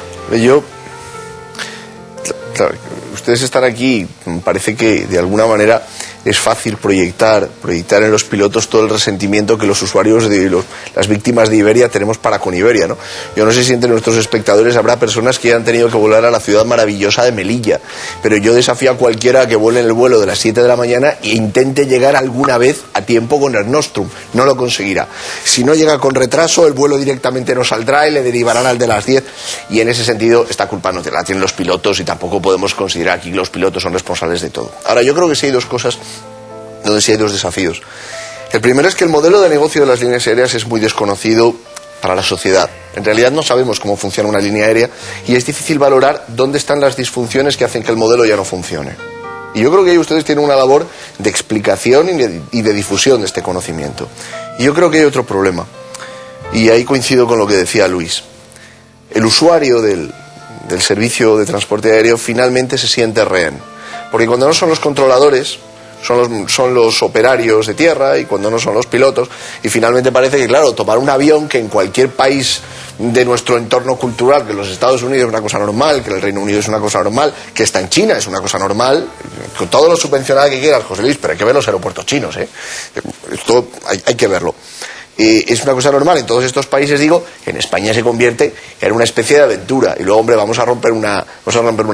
Claro, ustedes están aquí, parece que de alguna manera es fácil proyectar en los pilotos todo el resentimiento que los usuarios las víctimas de Iberia tenemos para con Iberia, ¿no? Yo no sé si entre nuestros espectadores habrá personas que hayan tenido que volar a la ciudad maravillosa de Melilla, pero yo desafío a cualquiera que vuele en el vuelo de las 7 de la mañana e intente llegar alguna vez a tiempo con el Nostrum. No lo conseguirá. Si no llega con retraso, el vuelo directamente no saldrá y le derivarán al de las 10, y en ese sentido esta culpa no la tienen los pilotos y tampoco podemos considerar aquí que los pilotos son responsables de todo. Ahora, yo creo que sí hay dos cosas donde sí hay dos desafíos. El primero es que el modelo de negocio de las líneas aéreas es muy desconocido para la sociedad. En realidad no sabemos cómo funciona una línea aérea y es difícil valorar dónde están las disfunciones que hacen que el modelo ya no funcione. Y yo creo que ahí ustedes tienen una labor de explicación y de difusión de este conocimiento. Y yo creo que hay otro problema, y ahí coincido con lo que decía Luis. El usuario del servicio de transporte aéreo finalmente se siente rehén, porque cuando no son los controladores, son los operarios de tierra y cuando no son los pilotos. Y finalmente parece que, claro, tomar un avión que en cualquier país de nuestro entorno cultural, que los Estados Unidos es una cosa normal, que el Reino Unido es una cosa normal, que está en China es una cosa normal, con todo lo subvencionado que quieras, José Luis, pero hay que ver los aeropuertos chinos, ¿eh? Esto hay que verlo. Es una cosa normal en todos estos países, digo, en España se convierte en una especie de aventura. Y luego, hombre, vamos a romper una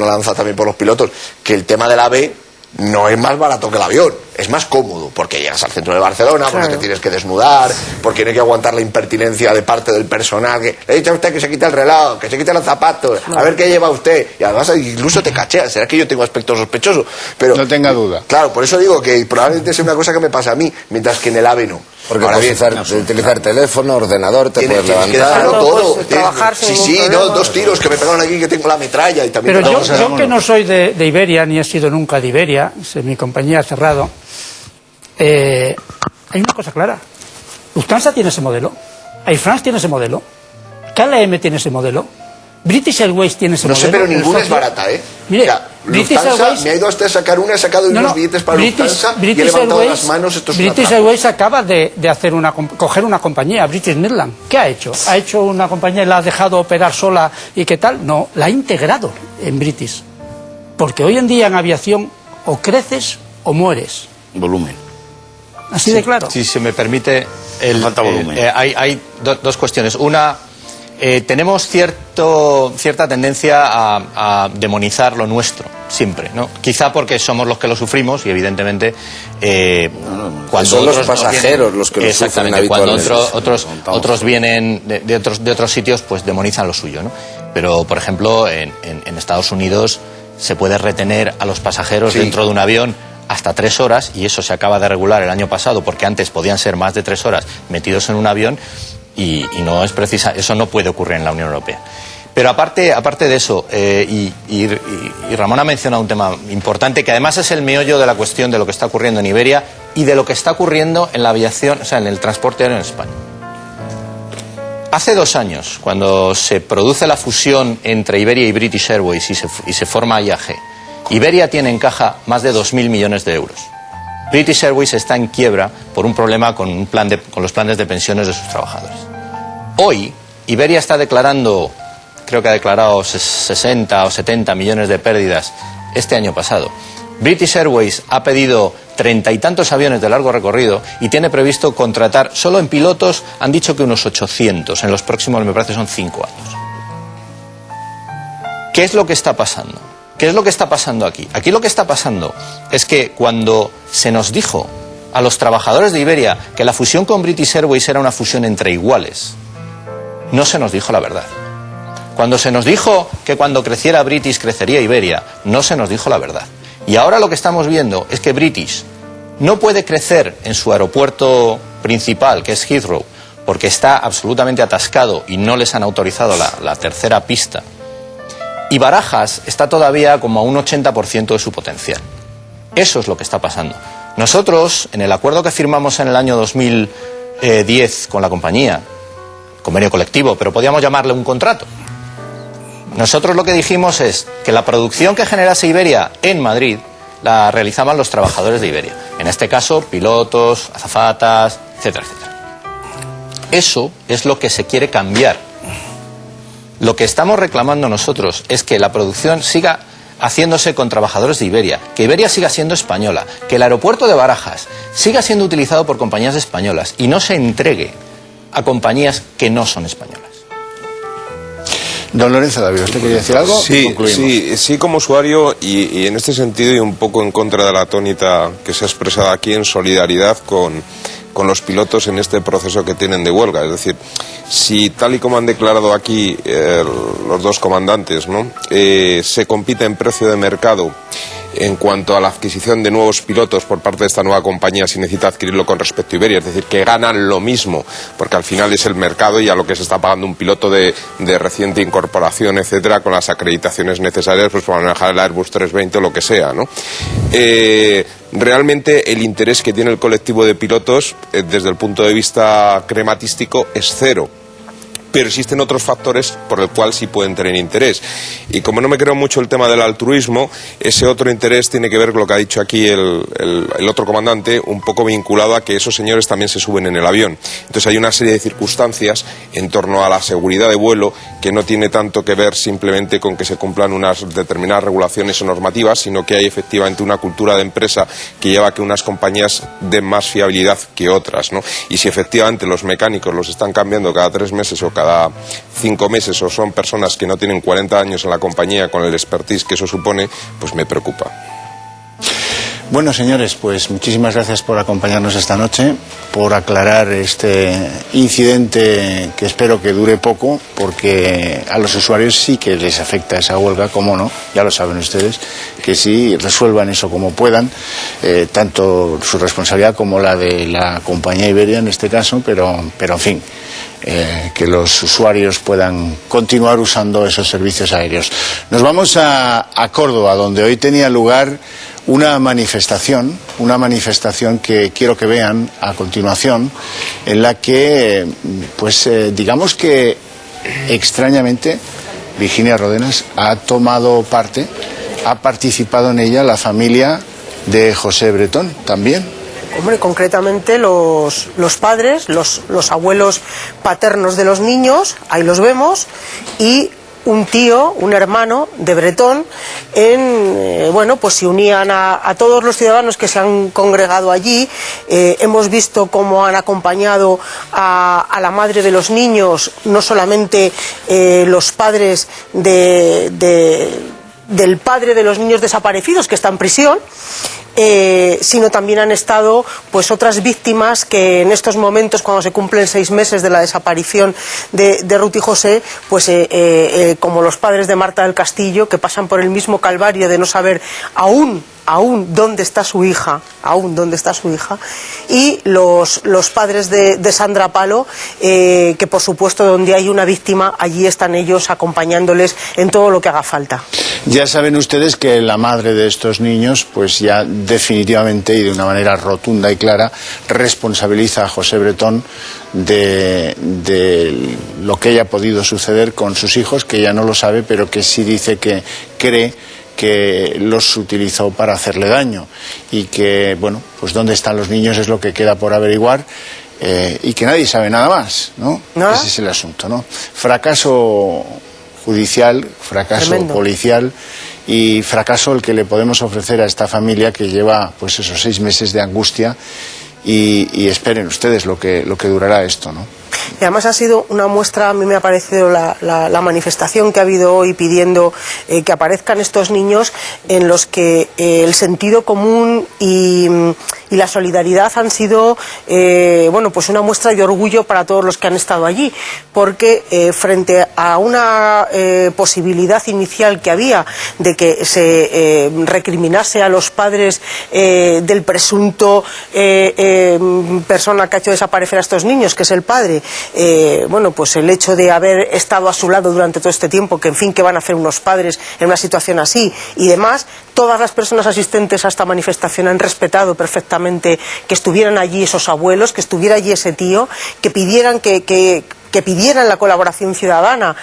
lanza también por los pilotos, que el tema del AVE no es más barato que el avión, es más cómodo, porque llegas al centro de Barcelona, porque te tienes que desnudar, porque no hay que aguantar la impertinencia de parte del personal, que le he dicho a usted que se quite el reloj, que se quite los zapatos, a ver qué lleva usted, y además incluso te cacheas. Será que yo tengo aspecto sospechoso, pero no tenga duda. Claro, por eso digo que probablemente sea una cosa que me pasa a mí, mientras que en el AVE no. Porque puedes utilizar teléfono, ordenador, te puedes levantar. Que dejarlo todo. Trabajar sin Sí, ningún no, problema. 2 tiros que me pegaron aquí, que tengo la metralla y también. Pero yo que no soy de Iberia, ni he sido nunca de Iberia, mi compañía ha cerrado, hay una cosa clara. Lufthansa tiene ese modelo, Air France tiene ese modelo, KLM tiene ese modelo, British Airways tiene ese modelo. No sé, pero ninguna es barata, ¿eh? Mire, British Airways... me ha ido hasta sacar una, he sacado unos billetes para Lufthansa y he levantado las manos. Esto es British Airways acaba de hacer coger una compañía, British Midland. ¿Qué ha hecho? ¿Ha hecho una compañía y la ha dejado operar sola y qué tal? No, la ha integrado en British. Porque hoy en día en aviación o creces o mueres. Volumen. Así de claro. Si se me permite, falta volumen. Hay dos cuestiones. Una, tenemos cierta tendencia a demonizar lo nuestro, siempre, ¿no? Quizá porque somos los que lo sufrimos y evidentemente cuando son los otros pasajeros los que lo sufren habitualmente. Cuando otros vienen de otros sitios, pues demonizan lo suyo, ¿no? Pero, por ejemplo, en Estados Unidos se puede retener a los pasajeros dentro de un avión hasta 3 horas, y eso se acaba de regular el año pasado, porque antes podían ser más de 3 horas metidos en un avión, y no es precisa, eso no puede ocurrir en la Unión Europea. Pero aparte de eso, y Ramón ha mencionado un tema importante, que además es el meollo de la cuestión de lo que está ocurriendo en Iberia y de lo que está ocurriendo en la aviación, o sea, en el transporte aéreo en España. Hace 2 años, cuando se produce la fusión entre Iberia y British Airways y se forma IAG, Iberia tiene en caja más de 2.000 millones de euros. British Airways está en quiebra por un problema con los planes de pensiones de sus trabajadores. Hoy, Iberia está declarando, creo que ha declarado 60 o 70 millones de pérdidas este año pasado. British Airways ha pedido 30 y tantos aviones de largo recorrido y tiene previsto contratar, solo en pilotos, han dicho que unos 800, en los próximos, me parece, son 5 años. ¿Qué es lo que está pasando? ¿Qué es lo que está pasando aquí? Aquí lo que está pasando es que cuando se nos dijo a los trabajadores de Iberia que la fusión con British Airways era una fusión entre iguales, no se nos dijo la verdad. Cuando se nos dijo que cuando creciera British crecería Iberia, no se nos dijo la verdad. Y ahora lo que estamos viendo es que British no puede crecer en su aeropuerto principal, que es Heathrow, porque está absolutamente atascado y no les han autorizado la tercera pista. Y Barajas está todavía como a un 80% de su potencial. Eso es lo que está pasando. Nosotros, en el acuerdo que firmamos en el año 2010 con la compañía, convenio colectivo, pero podíamos llamarle un contrato, nosotros lo que dijimos es que la producción que generase Iberia en Madrid la realizaban los trabajadores de Iberia. En este caso, pilotos, azafatas, etcétera, etcétera. Eso es lo que se quiere cambiar. Lo que estamos reclamando nosotros es que la producción siga haciéndose con trabajadores de Iberia, que Iberia siga siendo española, que el aeropuerto de Barajas siga siendo utilizado por compañías españolas y no se entregue a compañías que no son españolas. Don Lorenzo David, ¿usted quería decir algo? Sí, como usuario y en este sentido y un poco en contra de la tónica que se ha expresado aquí, en solidaridad con los pilotos en este proceso que tienen de huelga. Es decir, si tal y como han declarado aquí los dos comandantes, ¿no? Se compite en precio de mercado en cuanto a la adquisición de nuevos pilotos por parte de esta nueva compañía, si necesita adquirirlo con respecto a Iberia, es decir, que ganan lo mismo, porque al final es el mercado y a lo que se está pagando un piloto de reciente incorporación, etcétera, con las acreditaciones necesarias pues para manejar el Airbus 320 o lo que sea, ¿no? Realmente el interés que tiene el colectivo de pilotos desde el punto de vista crematístico es cero. pero existen otros factores por el cual sí pueden tener interés. Y como no me creo mucho el tema del altruismo, ese otro interés tiene que ver con lo que ha dicho aquí el otro comandante, un poco vinculado a que esos señores también se suben en el avión. Entonces hay una serie de circunstancias en torno a la seguridad de vuelo que no tiene tanto que ver simplemente con que se cumplan unas determinadas regulaciones o normativas, sino que hay efectivamente una cultura de empresa que lleva a que unas compañías den más fiabilidad que otras, ¿no? Y si efectivamente los mecánicos los están cambiando cada 3 meses o cada 5 meses, o son personas que no tienen 40 años en la compañía con el expertise que eso supone, pues me preocupa. Bueno, señores, pues muchísimas gracias por acompañarnos esta noche, por aclarar este incidente que espero que dure poco, porque a los usuarios sí que les afecta esa huelga, cómo no, ya lo saben ustedes, que sí resuelvan eso como puedan, tanto su responsabilidad como la de la compañía Iberia en este caso, pero en fin, que los usuarios puedan continuar usando esos servicios aéreos. Nos vamos a Córdoba, donde hoy tenía lugar una manifestación que quiero que vean a continuación, en la que, digamos que extrañamente, Virginia Ródenas ha tomado parte, ha participado en ella la familia de José Bretón también. Hombre, concretamente los padres, los abuelos paternos de los niños, ahí los vemos, y un tío, un hermano de Bretón, pues se unían a todos los ciudadanos que se han congregado allí. Hemos visto cómo han acompañado a la madre de los niños, no solamente los padres del padre de los niños desaparecidos, que está en prisión, sino también han estado pues otras víctimas que en estos momentos, cuando se cumplen 6 meses de la desaparición de Ruth y José, pues como los padres de Marta del Castillo, que pasan por el mismo calvario de no saber aún dónde está su hija, y los padres de Sandra Palo, que por supuesto donde hay una víctima, allí están ellos acompañándoles en todo lo que haga falta. Ya saben ustedes que la madre de estos niños, pues ya definitivamente y de una manera rotunda y clara, responsabiliza a José Bretón de lo que haya podido suceder con sus hijos, que ella no lo sabe, pero que sí dice que cree que los utilizó para hacerle daño, y que, bueno, pues dónde están los niños es lo que queda por averiguar, y que nadie sabe nada más, ¿no? ¿Nada? Ese es el asunto, ¿no? Fracaso judicial, fracaso tremendo, policial, y fracaso el que le podemos ofrecer a esta familia que lleva pues esos 6 meses de angustia, y esperen ustedes lo que durará esto, ¿no? Y además ha sido una muestra, a mí me ha parecido la manifestación que ha habido hoy pidiendo que aparezcan estos niños, en los que el sentido común y la solidaridad han sido pues una muestra de orgullo para todos los que han estado allí, porque frente a una posibilidad inicial que había de que se recriminase a los padres del presunto persona que ha hecho desaparecer a estos niños, que es el padre, pues el hecho de haber estado a su lado durante todo este tiempo, que en fin, ¿qué van a hacer unos padres en una situación así? Y demás, todas las personas asistentes a esta manifestación han respetado perfectamente que estuvieran allí esos abuelos, que estuviera allí ese tío, que pidieran que pidieran la colaboración ciudadana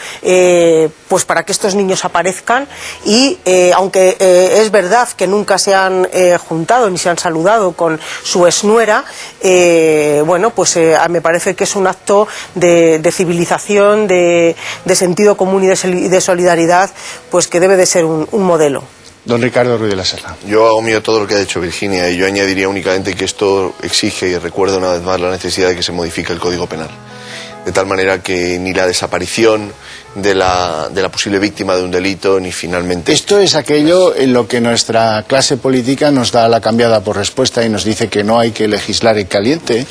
pues para que estos niños aparezcan, y aunque es verdad que nunca se han juntado ni se han saludado con su exnuera, me parece que es un acto de civilización, de sentido común y de solidaridad, pues que debe de ser un modelo. Don Ricardo Ruiz de la Serna. Yo hago mío todo lo que ha dicho Virginia, y yo añadiría únicamente que esto exige y recuerda una vez más la necesidad de que se modifique el Código Penal, de tal manera que ni la desaparición de la posible víctima de un delito, ni finalmente... Esto es aquello en lo que nuestra clase política nos da la cambiada por respuesta y nos dice que no hay que legislar en caliente,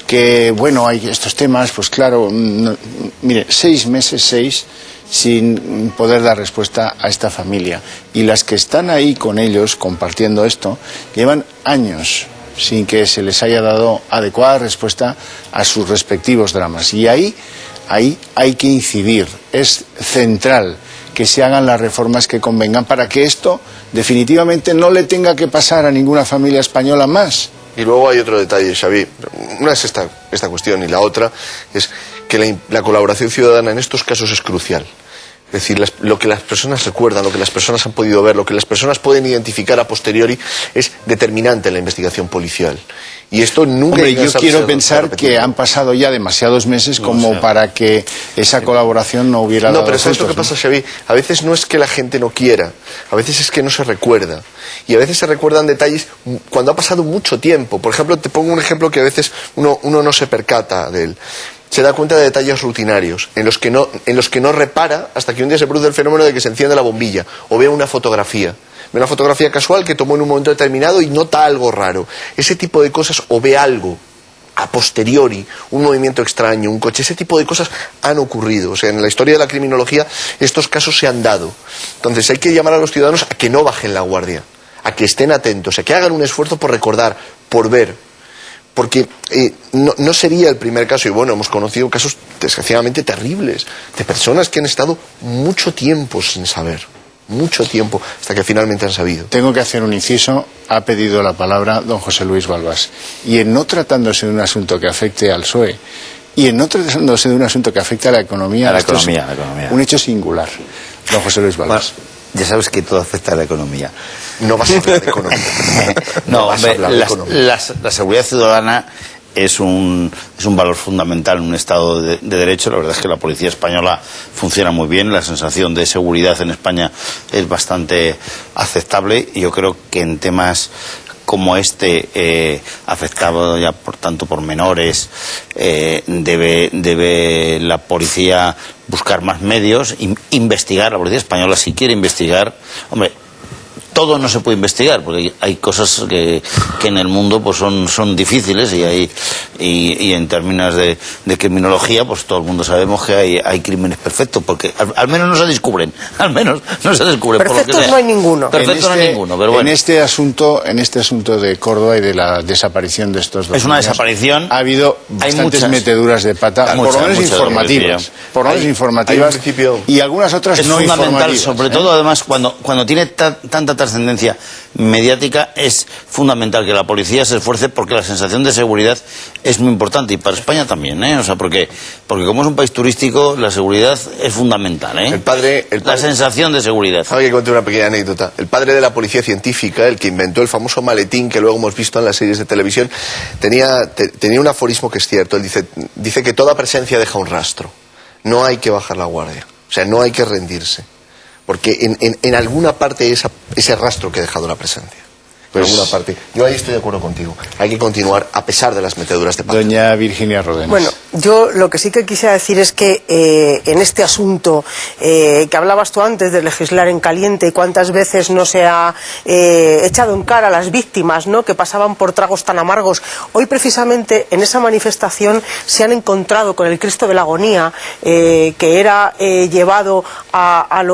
que, bueno, hay estos temas, pues claro, mire, 6 meses, sin poder dar respuesta a esta familia. Y las que están ahí con ellos, compartiendo esto, llevan años sin que se les haya dado adecuada respuesta a sus respectivos dramas. Y ahí hay que incidir. Es central que se hagan las reformas que convengan para que esto definitivamente no le tenga que pasar a ninguna familia española más. Y luego hay otro detalle, Xavi. Una es esta cuestión, y la otra es que la colaboración ciudadana en estos casos es crucial. Es decir, lo que las personas recuerdan, lo que las personas han podido ver, lo que las personas pueden identificar a posteriori es determinante en la investigación policial. Y esto nunca... Hombre, yo quiero pensar que han pasado ya demasiados meses como para que esa colaboración no hubiera dado No, pero ¿sabes lo que frutos, pasa, Xavi? A veces no es que la gente no quiera, a veces es que no se recuerda. Y a veces se recuerdan detalles cuando ha pasado mucho tiempo. Por ejemplo, te pongo un ejemplo que a veces uno no se percata de él. Se da cuenta de detalles rutinarios en los que no repara hasta que un día se produce el fenómeno de que se enciende la bombilla o ve una fotografía. Ve una fotografía casual que tomó en un momento determinado y nota algo raro. Ese tipo de cosas, o ve algo a posteriori, un movimiento extraño, un coche, ese tipo de cosas han ocurrido. O sea, en la historia de la criminología estos casos se han dado. Entonces hay que llamar a los ciudadanos a que no bajen la guardia, a que estén atentos, a que hagan un esfuerzo por recordar, por ver. Porque no sería el primer caso, y bueno, hemos conocido casos desgraciadamente terribles, de personas que han estado mucho tiempo sin saber, mucho tiempo, hasta que finalmente han sabido. Tengo que hacer un inciso, ha pedido la palabra don José Luis Balbás, y en no tratándose de un asunto que afecte al PSOE, y en no tratándose de un asunto que afecte a la economía, la economía. Un hecho singular, don José Luis Balbás. Ya sabes que todo afecta a la economía. No vas a hablar de economía. No, hombre, la seguridad ciudadana es un valor fundamental en un Estado de Derecho. La verdad es que la policía española funciona muy bien. La sensación de seguridad en España es bastante aceptable. Y yo creo que en temas como afectado ya tanto por menores, debe la policía buscar más medios, investigar. La policía española, si quiere investigar, hombre, todo no se puede investigar, porque hay cosas que en el mundo pues son difíciles, y en términos de criminología, pues todo el mundo sabemos que hay crímenes perfectos, porque al menos no se descubren, Perfectos por lo que sea. no hay ninguno. Perfectos no hay ninguno, pero bueno. En este asunto de Córdoba y de la desaparición de estos dos Es una niños, desaparición. ha habido bastantes muchas. meteduras de pata, por lo menos informativas. Por lo menos informativas, y algunas otras no fundamental, informativas. sobre todo además cuando tiene tanta trascendencia mediática, es fundamental que la policía se esfuerce, porque la sensación de seguridad es muy importante, y para España también, o sea, porque como es un país turístico, la seguridad es fundamental, la sensación de seguridad. Hay que contar una pequeña anécdota. El padre de la policía científica, el que inventó el famoso maletín que luego hemos visto en las series de televisión, tenía un aforismo que es cierto. Él dice que toda presencia deja un rastro. No hay que bajar la guardia, o sea, no hay que rendirse, porque en alguna parte ese rastro que ha dejado la presencia. En alguna parte. Yo ahí estoy de acuerdo contigo. Hay que continuar a pesar de las meteduras de pata. Doña Virginia Rodenas. Bueno, yo lo que sí que quisiera decir es que en este asunto que hablabas tú antes de legislar en caliente, y cuántas veces no se ha echado en cara a las víctimas, ¿no?, que pasaban por tragos tan amargos. Hoy precisamente en esa manifestación se han encontrado con el Cristo de la Agonía, que era llevado al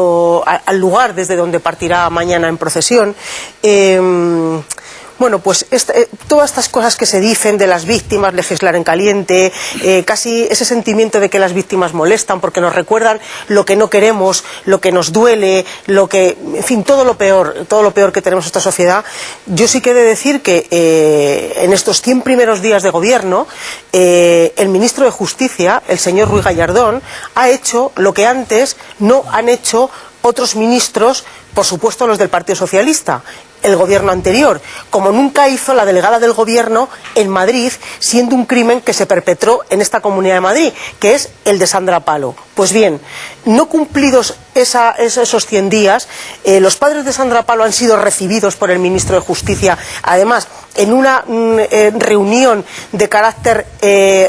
lugar desde donde partirá mañana en procesión. Bueno, pues todas estas cosas que se dicen de las víctimas, legislar en caliente, casi ese sentimiento de que las víctimas molestan porque nos recuerdan lo que no queremos, lo que nos duele, en fin, todo lo peor que tenemos en esta sociedad. Yo sí que he de decir que en estos 100 primeros días de gobierno, el ministro de Justicia, el señor Ruiz Gallardón, ha hecho lo que antes no han hecho otros ministros, por supuesto los del Partido Socialista, el gobierno anterior, como nunca hizo la delegada del gobierno en Madrid, siendo un crimen que se perpetró en esta Comunidad de Madrid, que es el de Sandra Palo. Pues bien, no cumplidos esos 100 días, los padres de Sandra Palo han sido recibidos por el ministro de Justicia, además en una reunión de carácter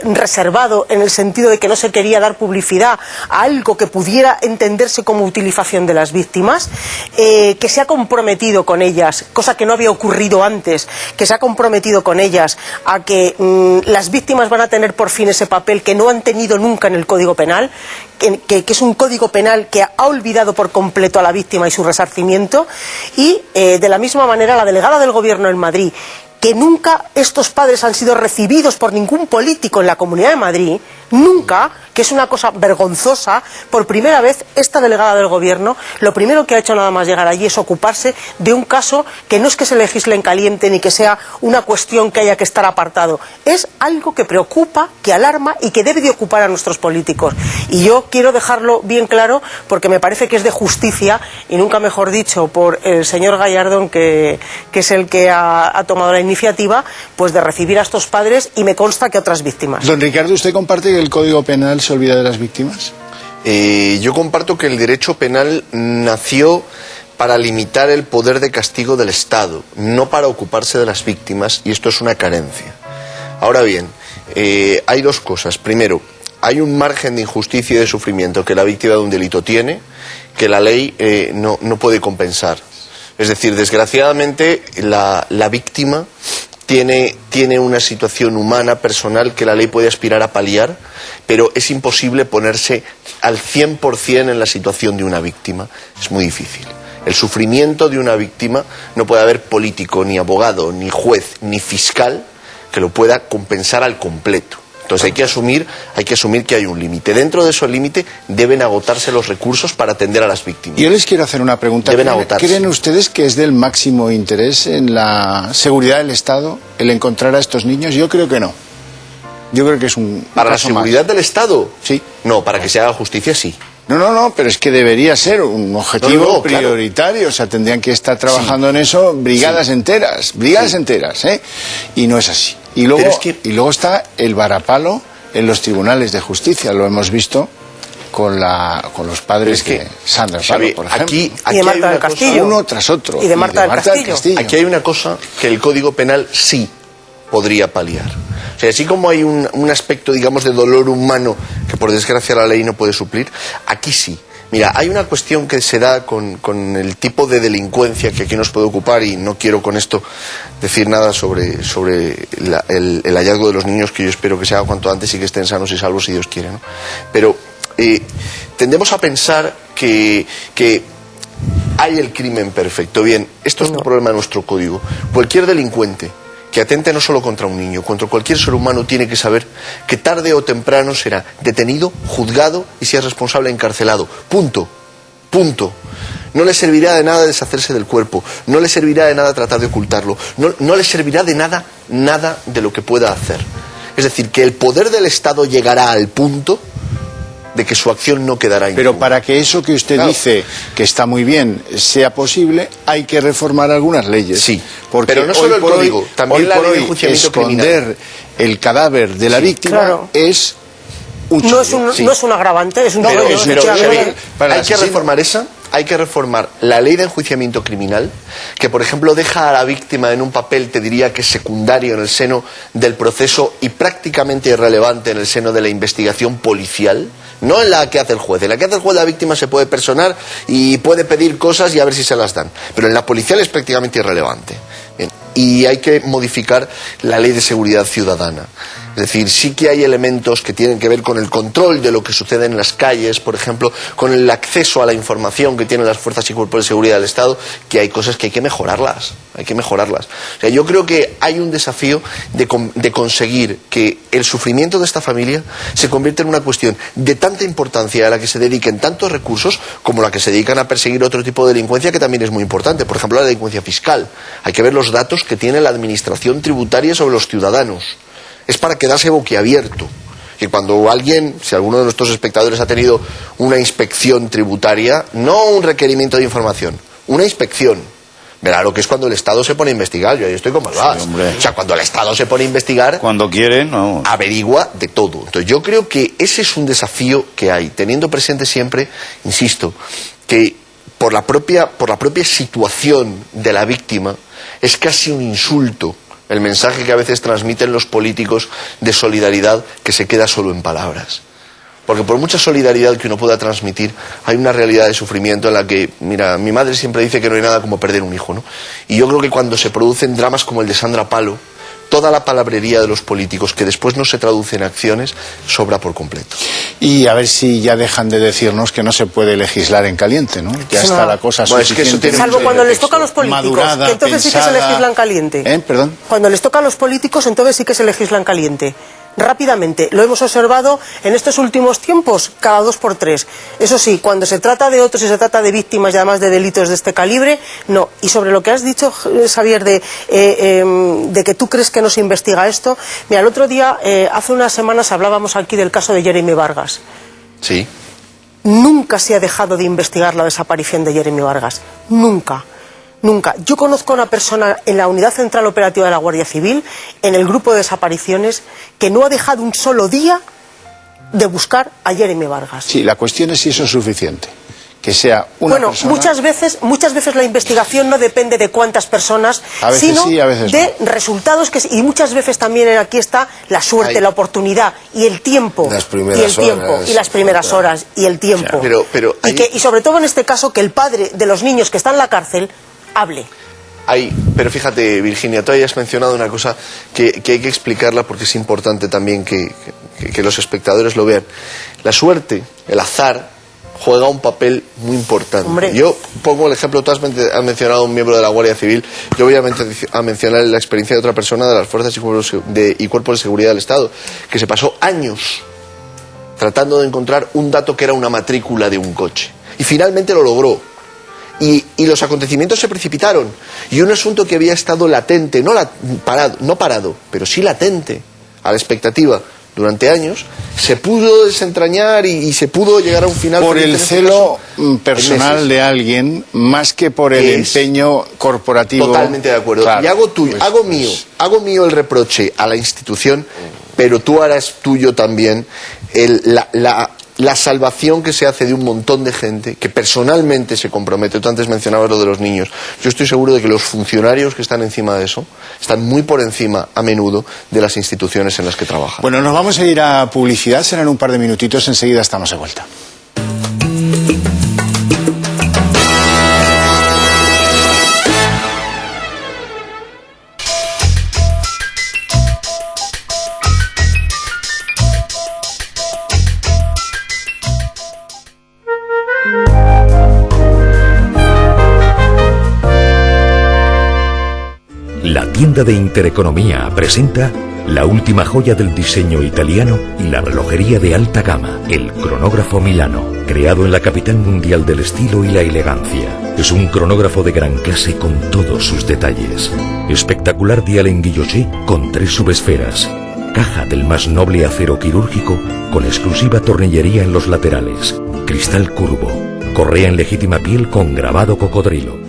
reservado, en el sentido de que no se quería dar publicidad a algo que pudiera entenderse como utilización de las víctimas, que se ha comprometido con ellas, cosa que no había ocurrido antes, que se ha comprometido con ellas a que las víctimas van a tener por fin ese papel que no han tenido nunca en el Código Penal, que es un Código Penal que ha olvidado por completo a la víctima y su resarcimiento. Y de la misma manera la delegada del gobierno en Madrid, que nunca estos padres han sido recibidos por ningún político en la Comunidad de Madrid, nunca, que es una cosa vergonzosa. Por primera vez esta delegada del Gobierno lo primero que ha hecho nada más llegar allí es ocuparse de un caso que no es que se legisle en caliente ni que sea una cuestión que haya que estar apartado, es algo que preocupa, que alarma y que debe de ocupar a nuestros políticos. Y yo quiero dejarlo bien claro porque me parece que es de justicia, y nunca mejor dicho por el señor Gallardón, que es el que ha tomado la iniciativa, pues de recibir a estos padres, y me consta que otras víctimas. Don Ricardo, ¿usted comparte que el Código Penal se olvida de las víctimas? Yo comparto que el derecho penal nació para limitar el poder de castigo del Estado, no para ocuparse de las víctimas, y esto es una carencia. Ahora bien, hay dos cosas. Primero, hay un margen de injusticia y de sufrimiento que la víctima de un delito tiene, que la ley no puede compensar. Es decir, desgraciadamente, la víctima tiene una situación humana, personal, que la ley puede aspirar a paliar, pero es imposible ponerse al 100% en la situación de una víctima. Es muy difícil. El sufrimiento de una víctima no puede haber político, ni abogado, ni juez, ni fiscal que lo pueda compensar al completo. Entonces hay que asumir que hay un límite. Dentro de ese límite deben agotarse los recursos para atender a las víctimas. Yo les quiero hacer una pregunta. ¿Creen ustedes que es del máximo interés en la seguridad del Estado el encontrar a estos niños? Yo creo que no. Yo creo que es un ¿Para la seguridad del Estado? Sí. No, para que se haga justicia, sí. No, pero es que debería ser un objetivo prioritario, claro. O sea, tendrían que estar trabajando en eso brigadas enteras, ¿eh? Y no es así. Y luego está el varapalo en los tribunales de justicia, lo hemos visto con los padres de Sandra Palo, por ejemplo. Y de Marta del Castillo. Uno tras otro. Y de Marta del Castillo. Aquí hay una cosa que el Código Penal sí podría paliar. O sea, así como hay un aspecto, digamos, de dolor humano que por desgracia la ley no puede suplir, aquí sí. Mira, hay una cuestión que se da con el tipo de delincuencia que aquí nos puede ocupar, y no quiero con esto decir nada sobre el hallazgo de los niños, que yo espero que se haga cuanto antes y que estén sanos y salvos si Dios quiere, ¿no? Pero tendemos a pensar que hay el crimen perfecto. Bien, esto es un problema de nuestro código. Cualquier delincuente que atente no solo contra un niño, contra cualquier ser humano, tiene que saber que tarde o temprano será detenido, juzgado y, si es responsable, encarcelado. Punto. No le servirá de nada deshacerse del cuerpo, no le servirá de nada tratar de ocultarlo, no le servirá de nada de lo que pueda hacer. Es decir, que el poder del Estado llegará al punto de que su acción no quedará impune. Pero para que eso que usted dice, que está muy bien, sea posible, hay que reformar algunas leyes. Sí, porque pero no solo el código, también la ley de enjuiciamiento criminal. Esconder el cadáver de la víctima es un chollo. No es un agravante, es un pero chollo. Hay que reformar la ley de enjuiciamiento criminal, que por ejemplo deja a la víctima en un papel, te diría que secundario en el seno del proceso y prácticamente irrelevante en el seno de la investigación policial. No en la que hace el juez. En la que hace el juez la víctima se puede personar y puede pedir cosas y a ver si se las dan. Pero en la policial es prácticamente irrelevante. Bien. Y hay que modificar la ley de seguridad ciudadana. Es decir, sí que hay elementos que tienen que ver con el control de lo que sucede en las calles, por ejemplo, con el acceso a la información que tienen las fuerzas y cuerpos de seguridad del Estado, que hay cosas que hay que mejorarlas. O sea, yo creo que hay un desafío de conseguir que el sufrimiento de esta familia se convierta en una cuestión de tanta importancia a la que se dediquen tantos recursos como la que se dedican a perseguir otro tipo de delincuencia, que también es muy importante. Por ejemplo, la delincuencia fiscal. Hay que ver los datos que tiene la administración tributaria sobre los ciudadanos. Es para quedarse boquiabierto. Y cuando si alguno de nuestros espectadores ha tenido una inspección tributaria, no un requerimiento de información, una inspección, verá lo que es cuando el Estado se pone a investigar. Yo ahí estoy con Malvás. Sí, o sea, cuando el Estado se pone a investigar, cuando quiere, no. Averigua de todo. Entonces yo creo que ese es un desafío que hay, teniendo presente siempre, insisto, que por la propia situación de la víctima es casi un insulto el mensaje que a veces transmiten los políticos de solidaridad, que se queda solo en palabras. Porque por mucha solidaridad que uno pueda transmitir, hay una realidad de sufrimiento en la que, mira, mi madre siempre dice que no hay nada como perder un hijo, ¿no? Y yo creo que cuando se producen dramas como el de Sandra Palo, toda la palabrería de los políticos, que después no se traduce en acciones, sobra por completo. Y a ver si ya dejan de decirnos que no se puede legislar en caliente, ¿no? Ya Sí, está no. la cosa Bueno, es que eso suficiente. tiene Salvo cuando les toca a los políticos, madurada, que entonces sí que se pensada. legislan caliente. ¿Perdón? Cuando les toca a los políticos, entonces sí que se legislan caliente. Rápidamente, lo hemos observado en estos últimos tiempos, cada 2 por 3. Eso sí, cuando se trata de otros y se trata de víctimas y además de delitos de este calibre, no. Y sobre lo que has dicho, Xavier, de que tú crees que no se investiga esto, mira, el otro día, hace unas semanas hablábamos aquí del caso de Jeremy Vargas. Sí. Nunca se ha dejado de investigar la desaparición de Jeremy Vargas. Nunca. Nunca. Yo conozco a una persona en la Unidad Central Operativa de la Guardia Civil, en el grupo de desapariciones, que no ha dejado un solo día de buscar a Jeremy Vargas. Sí, la cuestión es si eso es suficiente. Que sea una persona... muchas veces la investigación no depende de cuántas personas, A veces sino sí, a veces de resultados y muchas veces también aquí está la suerte, la oportunidad y el tiempo. Las primeras horas. Y las primeras horas y el tiempo. Pero y sobre todo en este caso que el padre de los niños que está en la cárcel hable. Pero fíjate, Virginia, tú hayas mencionado una cosa que hay que explicarla porque es importante también que los espectadores lo vean. La suerte, el azar, juega un papel muy importante. Hombre. Yo pongo el ejemplo, tú has mencionado a un miembro de la Guardia Civil, yo voy a mencionar la experiencia de otra persona de las Fuerzas y Cuerpos de Seguridad del Estado, que se pasó años tratando de encontrar un dato que era una matrícula de un coche. Y finalmente lo logró. Y los acontecimientos se precipitaron. Y un asunto que había estado latente, no parado, pero sí latente, a la expectativa durante años, se pudo desentrañar y se pudo llegar a un final. Por el celo personal de alguien, más que por el empeño corporativo. Totalmente de acuerdo. Claro, y hago mío el reproche a la institución, pero tú harás tuyo también la salvación que se hace de un montón de gente que personalmente se compromete. Tú antes mencionabas lo de los niños. Yo estoy seguro de que los funcionarios que están encima de eso están muy por encima, a menudo, de las instituciones en las que trabajan. Bueno, nos vamos a ir a publicidad, serán un par de minutitos, enseguida estamos de vuelta. La tienda de Intereconomía presenta la última joya del diseño italiano y la relojería de alta gama, el cronógrafo Milano, creado en la capital mundial del estilo y la elegancia. Es un cronógrafo de gran clase con todos sus detalles. Espectacular dial en guilloché con 3 subesferas. Caja del más noble acero quirúrgico con exclusiva tornillería en los laterales. Cristal curvo. Correa en legítima piel con grabado cocodrilo.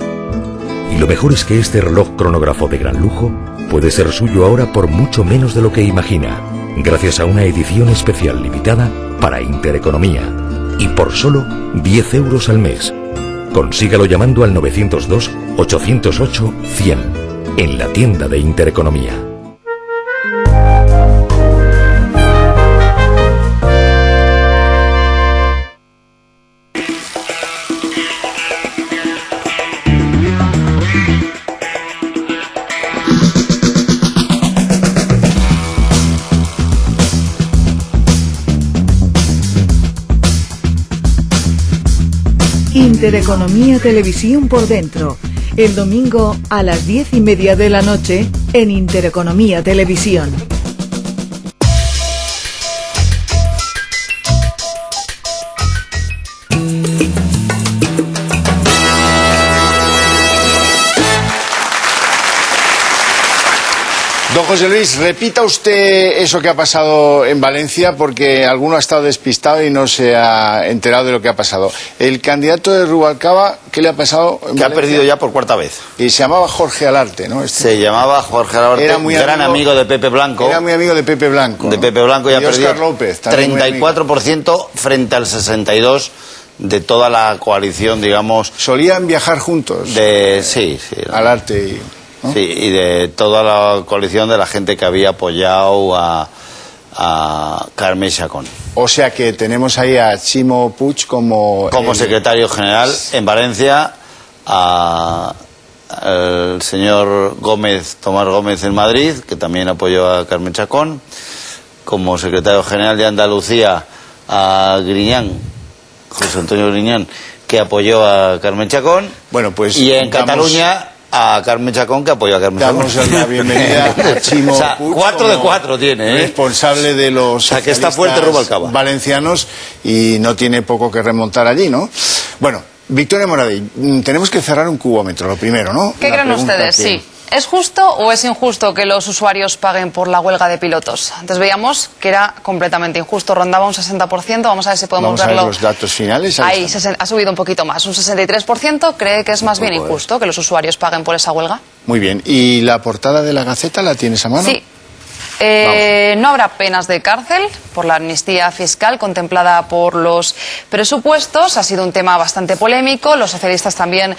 Y lo mejor es que este reloj cronógrafo de gran lujo puede ser suyo ahora por mucho menos de lo que imagina, gracias a una edición especial limitada para Intereconomía y por solo 10 euros al mes. Consígalo llamando al 902-808-100 en la tienda de Intereconomía. Intereconomía Televisión por dentro. El domingo a las 10:30 de la noche en Intereconomía Televisión. Don José Luis, repita usted eso que ha pasado en Valencia, porque alguno ha estado despistado y no se ha enterado de lo que ha pasado. El candidato de Rubalcaba, ¿qué le ha pasado en Valencia? Ha perdido ya por 4ª vez. Y se llamaba Jorge Alarte, ¿no? Se llamaba Jorge Alarte, era muy gran amigo de Pepe Blanco. Era muy amigo de Pepe Blanco. De Pepe Blanco, y ha perdido Óscar López, 34% frente al 62% de toda la coalición, digamos. Solían viajar juntos. Sí. Alarte y... ¿no? Sí, y de toda la coalición de la gente que había apoyado a Carme Chacón. O sea que tenemos ahí a Chimo Puig como secretario general en Valencia, al señor Tomás Gómez en Madrid, que también apoyó a Carme Chacón, como secretario general de Andalucía a Griñán, José Antonio Griñán, que apoyó a Carmen Chacón. Bueno, pues y en Cataluña a Carmen Chacón, que apoyó a Carmen Chacón. Damos la bienvenida a Chimo o sea, Puig 4 de 4 tiene, ¿eh? Responsable de los o sea, que está fuerte Rubalcaba. Valencianos, y no tiene poco que remontar allí, ¿no? Bueno, Victoria Moradell, tenemos que cerrar un cubómetro, lo primero, ¿no? ¿Qué creen ustedes? Sí. ¿Es justo o es injusto que los usuarios paguen por la huelga de pilotos? Antes veíamos que era completamente injusto, rondaba un 60%, vamos a ver si podemos verlo. Vamos a ver los datos finales. Ahí ha subido un poquito más, un 63% cree que es más bien injusto que los usuarios paguen por esa huelga. Muy bien, ¿y la portada de la Gaceta la tienes a mano? Sí. No habrá penas de cárcel por la amnistía fiscal contemplada por los presupuestos. Ha sido un tema bastante polémico. Los socialistas también